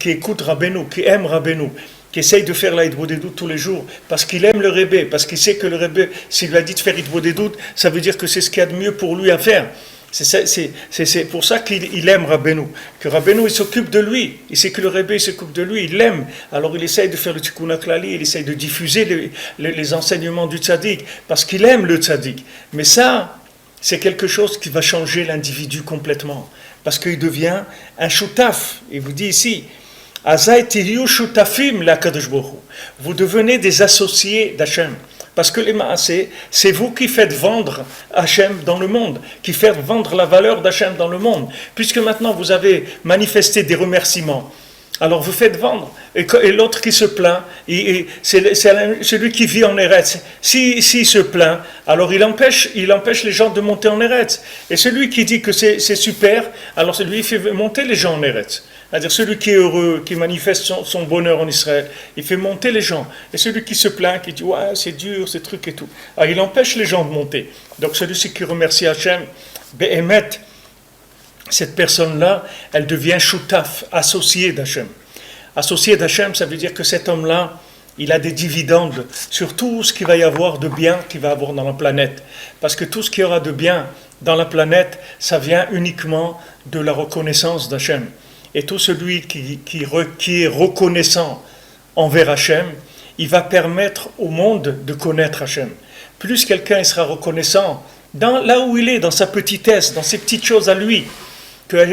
écoute Rabbeinu, qui aime Rabbeinu, qui essaye de faire la Hitbodedut tous les jours, parce qu'il aime le Rebbe, parce qu'il sait que le Rebbe, s'il lui a dit de faire Hitbodedut, ça veut dire que c'est ce qu'il y a de mieux pour lui à faire. C'est pour ça qu'il aime Rabbeinu. Que Rabbeinu, il s'occupe de lui. Il sait que le Rebbe, il s'occupe de lui. Il l'aime. Alors il essaye de faire le Tikkun HaKlali, il essaye de diffuser les enseignements du tzaddik, parce qu'il aime le tzaddik. Mais ça, c'est quelque chose qui va changer l'individu complètement. Parce qu'il devient un shutaf. Il vous dit ici, Azay tiriyu shutafim la Kadosh Baruch Hu. Vous devenez des associés d'Hachem. Parce que les maasé, c'est vous qui faites vendre Hachem dans le monde, qui faites vendre la valeur d'Hachem dans le monde. Puisque maintenant vous avez manifesté des remerciements, alors vous faites vendre. Et l'autre qui se plaint, c'est celui qui vit en Eretz. S'il se plaint, alors il empêche les gens de monter en Eretz. Et celui qui dit que c'est super, alors celui il fait monter les gens en Eretz. C'est-à-dire celui qui est heureux, qui manifeste son bonheur en Israël, il fait monter les gens. Et celui qui se plaint, qui dit « ouais, c'est dur, ces trucs et tout », alors il empêche les gens de monter. Donc celui-ci qui remercie Hachem, Be'emet, cette personne-là, elle devient shutaf, associé d'Hachem. Associé d'Hachem, ça veut dire que cet homme-là, il a des dividendes sur tout ce qu'il va y avoir de bien qu'il va avoir dans la planète. Parce que tout ce qu'il y aura de bien dans la planète, ça vient uniquement de la reconnaissance d'Hachem. Et tout celui qui est reconnaissant envers Hachem, il va permettre au monde de connaître Hachem. Plus quelqu'un sera reconnaissant là où il est, dans sa petitesse, dans ses petites choses à lui,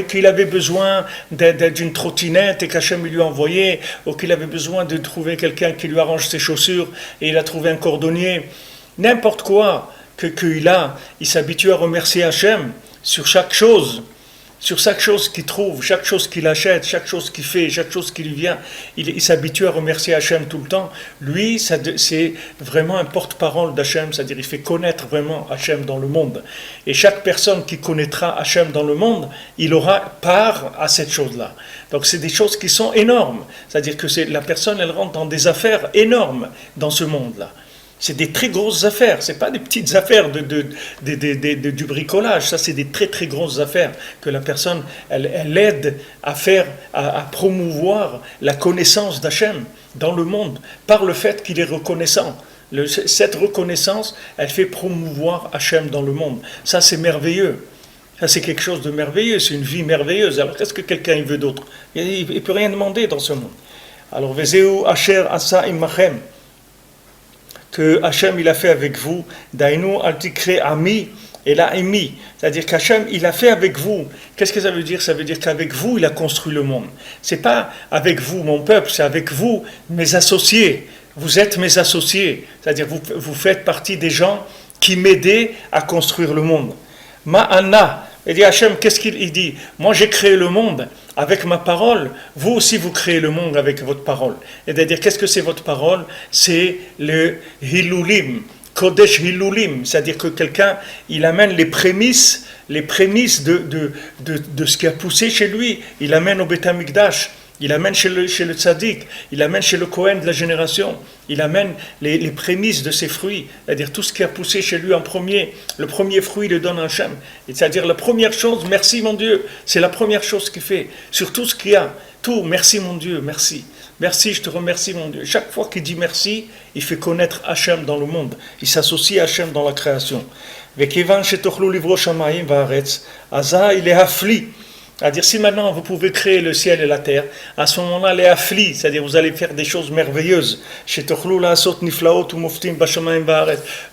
qu'il avait besoin d'une trottinette et qu'Hachem lui a envoyé, ou qu'il avait besoin de trouver quelqu'un qui lui arrange ses chaussures et il a trouvé un cordonnier, n'importe quoi qu'il a, il s'habitue à remercier Hachem sur chaque chose. Sur chaque chose qu'il trouve, chaque chose qu'il achète, chaque chose qu'il fait, chaque chose qui lui vient, il s'habitue à remercier Hachem tout le temps. Lui, c'est vraiment un porte-parole d'Hachem, c'est-à-dire il fait connaître vraiment Hachem dans le monde. Et chaque personne qui connaîtra Hachem dans le monde, il aura part à cette chose-là. Donc c'est des choses qui sont énormes, c'est-à-dire que la personne, elle rentre dans des affaires énormes dans ce monde-là. C'est des très grosses affaires, c'est pas des petites affaires du bricolage, ça c'est des très très grosses affaires que la personne, elle aide à faire, à promouvoir la connaissance d'Hachem dans le monde, par le fait qu'il est reconnaissant. Cette reconnaissance, elle fait promouvoir Hachem dans le monde. Ça c'est merveilleux, ça c'est quelque chose de merveilleux, c'est une vie merveilleuse. Alors qu'est-ce que quelqu'un veut d'autre? Il ne peut rien demander dans ce monde. Alors, Vezeu Asher Asa Imachem, que Hachem il a fait avec vous, Dainu Altikre Ami et la Ami, c'est-à-dire qu'Hachem il a fait avec vous. Qu'est-ce que ça veut dire? Ça veut dire qu'avec vous il a construit le monde. C'est pas avec vous mon peuple, c'est avec vous mes associés. Vous êtes mes associés, c'est-à-dire vous faites partie des gens qui m'aidaient à construire le monde. Ma'ana, il dit Hachem, qu'est-ce qu'il dit? Moi j'ai créé le monde avec ma parole, vous aussi vous créez le monde avec votre parole. Et c'est-à-dire, qu'est-ce que c'est votre parole? C'est le Hilulim, Kodesh Hilulim, c'est-à-dire que quelqu'un, il amène les prémices de ce qui a poussé chez lui, il amène au Beth Amikdash, il amène chez le tzaddik, il amène chez le Kohen de la génération, il amène les prémices de ses fruits, c'est-à-dire tout ce qui a poussé chez lui en premier, le premier fruit il le donne à Hachem, c'est-à-dire la première chose, merci mon Dieu, c'est la première chose qu'il fait, sur tout ce qu'il y a, tout, merci mon Dieu, merci, merci, je te remercie mon Dieu. Chaque fois qu'il dit merci, il fait connaître Hachem dans le monde, il s'associe à Hachem dans la création. Vekevan shetochlu livro shamayim va'aretz, aza il est hafli. C'est-à-dire, si maintenant vous pouvez créer le ciel et la terre, à ce moment-là, les afflis, c'est-à-dire vous allez faire des choses merveilleuses.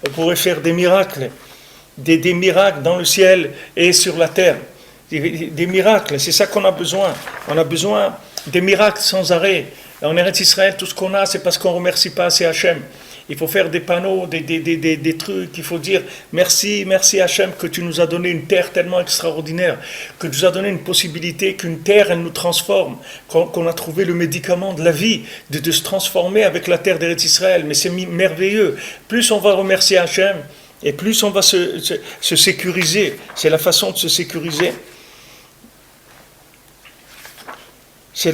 Vous pourrez faire des miracles, des miracles dans le ciel et sur la terre. Des miracles, c'est ça qu'on a besoin. On a besoin des miracles sans arrêt. En Eretz Israël, tout ce qu'on a, c'est parce qu'on ne remercie pas assez Hachem. Il faut faire des panneaux, des trucs, il faut dire merci Hachem que tu nous as donné une terre tellement extraordinaire, que tu nous as donné une possibilité qu'une terre elle nous transforme, qu'on a trouvé le médicament de la vie, de se transformer avec la terre d'Eretz Israël, mais c'est merveilleux. Plus on va remercier Hachem, et plus on va se sécuriser, c'est la façon de se sécuriser. C'est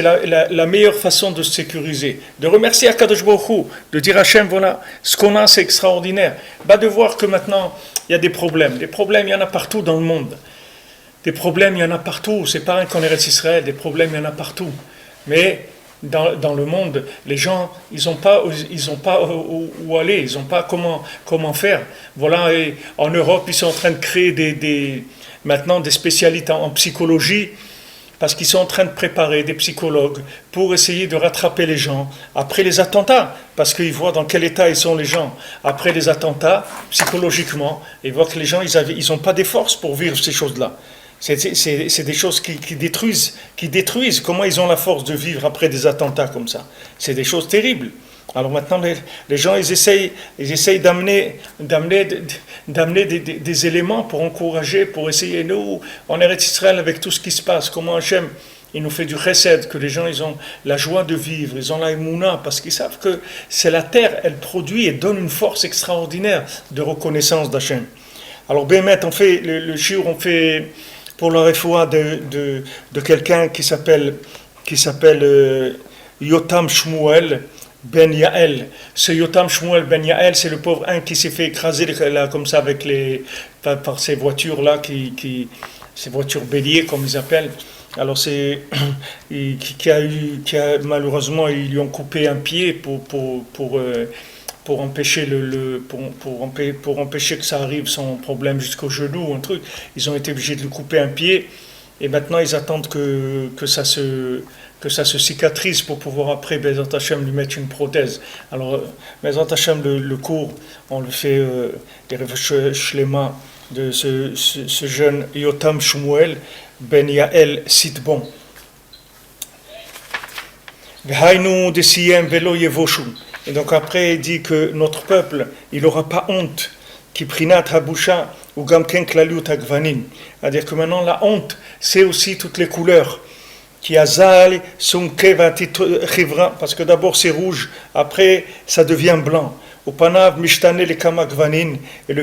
la meilleure façon de se sécuriser. De remercier Akadosh Baruch Hu, de dire à Hachem, voilà, ce qu'on a c'est extraordinaire. De voir que maintenant, il y a des problèmes. Des problèmes, il y en a partout dans le monde. Des problèmes, il y en a partout. C'est pas un qu'on est Israël, des problèmes, il y en a partout. Mais dans le monde, les gens, ils n'ont pas où aller, ils n'ont pas comment faire. Voilà, et en Europe, ils sont en train de créer maintenant des spécialistes en psychologie, parce qu'ils sont en train de préparer des psychologues pour essayer de rattraper les gens après les attentats, parce qu'ils voient dans quel état ils sont les gens après les attentats, psychologiquement, ils voient que les gens, ils n'ont pas des forces pour vivre ces choses-là. C'est des choses qui détruisent. Comment ils ont la force de vivre après des attentats comme ça? C'est des choses terribles. Alors maintenant, les gens, ils essayent d'amener des éléments pour encourager, pour essayer, nous, en Eretz Israël, avec tout ce qui se passe, comment Hachem, il nous fait du chesed, que les gens, ils ont la joie de vivre, ils ont la émouna, parce qu'ils savent que c'est la terre, elle produit et donne une force extraordinaire de reconnaissance d'Hachem. Alors, Bémet, on fait, le shiur, on fait pour la refoua de quelqu'un qui s'appelle Yotam Shmuel Ben Yael. Ce Yotam Shmuel Ben Yael, c'est le pauvre un qui s'est fait écraser là, comme ça avec par ces voitures là, ces voitures béliers comme ils appellent. Alors malheureusement ils lui ont coupé un pied pour empêcher pour empêcher que ça arrive sans problème jusqu'au genou, un truc. Ils ont été obligés de lui couper un pied et maintenant ils attendent que ça se cicatrise pour pouvoir après Bezat Hashem lui mettre une prothèse. Alors Bezat Hashem le cours, on le fait des Refush Shlema de ce jeune Yotam Shmuel Ben Yael Sitbon. V'hainu desiyem velo yevoshu. Et donc après il dit que notre peuple, il n'aura pas honte, qui prinat habusha, ou gamken klalut agvanim. C'est-à-dire que maintenant la honte, c'est aussi toutes les couleurs. Qui azal, parce que d'abord c'est rouge, après ça devient blanc. Au panav mishtane les kamagvanin, et le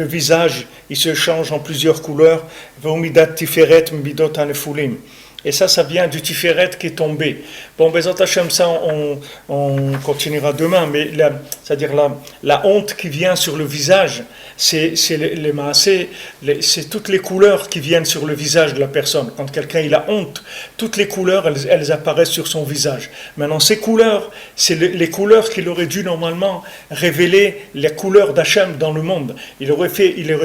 visage il se change en plusieurs couleurs. Vomidat tiferet mbidot anefulim. Et ça vient du tiferet qui est tombé. Bon, Bezat Hashem, ça, on continuera demain, mais c'est-à-dire la honte qui vient sur le visage, c'est toutes les couleurs qui viennent sur le visage de la personne. Quand quelqu'un il a honte, toutes les couleurs, elles apparaissent sur son visage. Maintenant, ces couleurs, c'est les couleurs qu'il aurait dû normalement révéler les couleurs d'Hachem dans le monde. Il aurait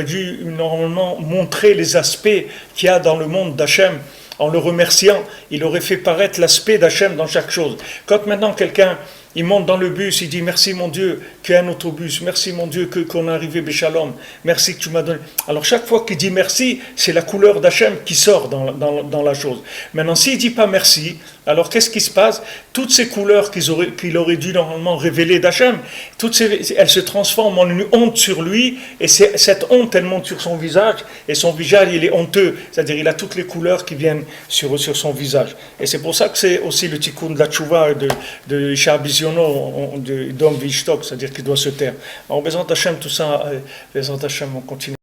dû normalement montrer les aspects qu'il y a dans le monde d'Hachem. En le remerciant, il aurait fait paraître l'aspect d'Hachem dans chaque chose. Quand maintenant quelqu'un, il monte dans le bus, il dit merci mon Dieu qu'il y a un autobus, merci mon Dieu qu'on est arrivé Béchalom, merci que tu m'as donné. Alors chaque fois qu'il dit merci, c'est la couleur d'Hachem qui sort dans la chose. Maintenant s'il ne dit pas merci, alors qu'est-ce qui se passe? Toutes ces couleurs qu'il aurait dû normalement révéler d'Hachem, elles se transforment en une honte sur lui, et cette honte elle monte sur son visage, et son visage il est honteux, c'est-à-dire il a toutes les couleurs qui viennent sur son visage. Et c'est pour ça que c'est aussi le tikkun de la tchouva de Isha Bisiono, d'homme Vishtok, c'est-à-dire qu'il doit se taire. Alors, Bezat Hashem, tout ça, Bezat Hashem, on continue.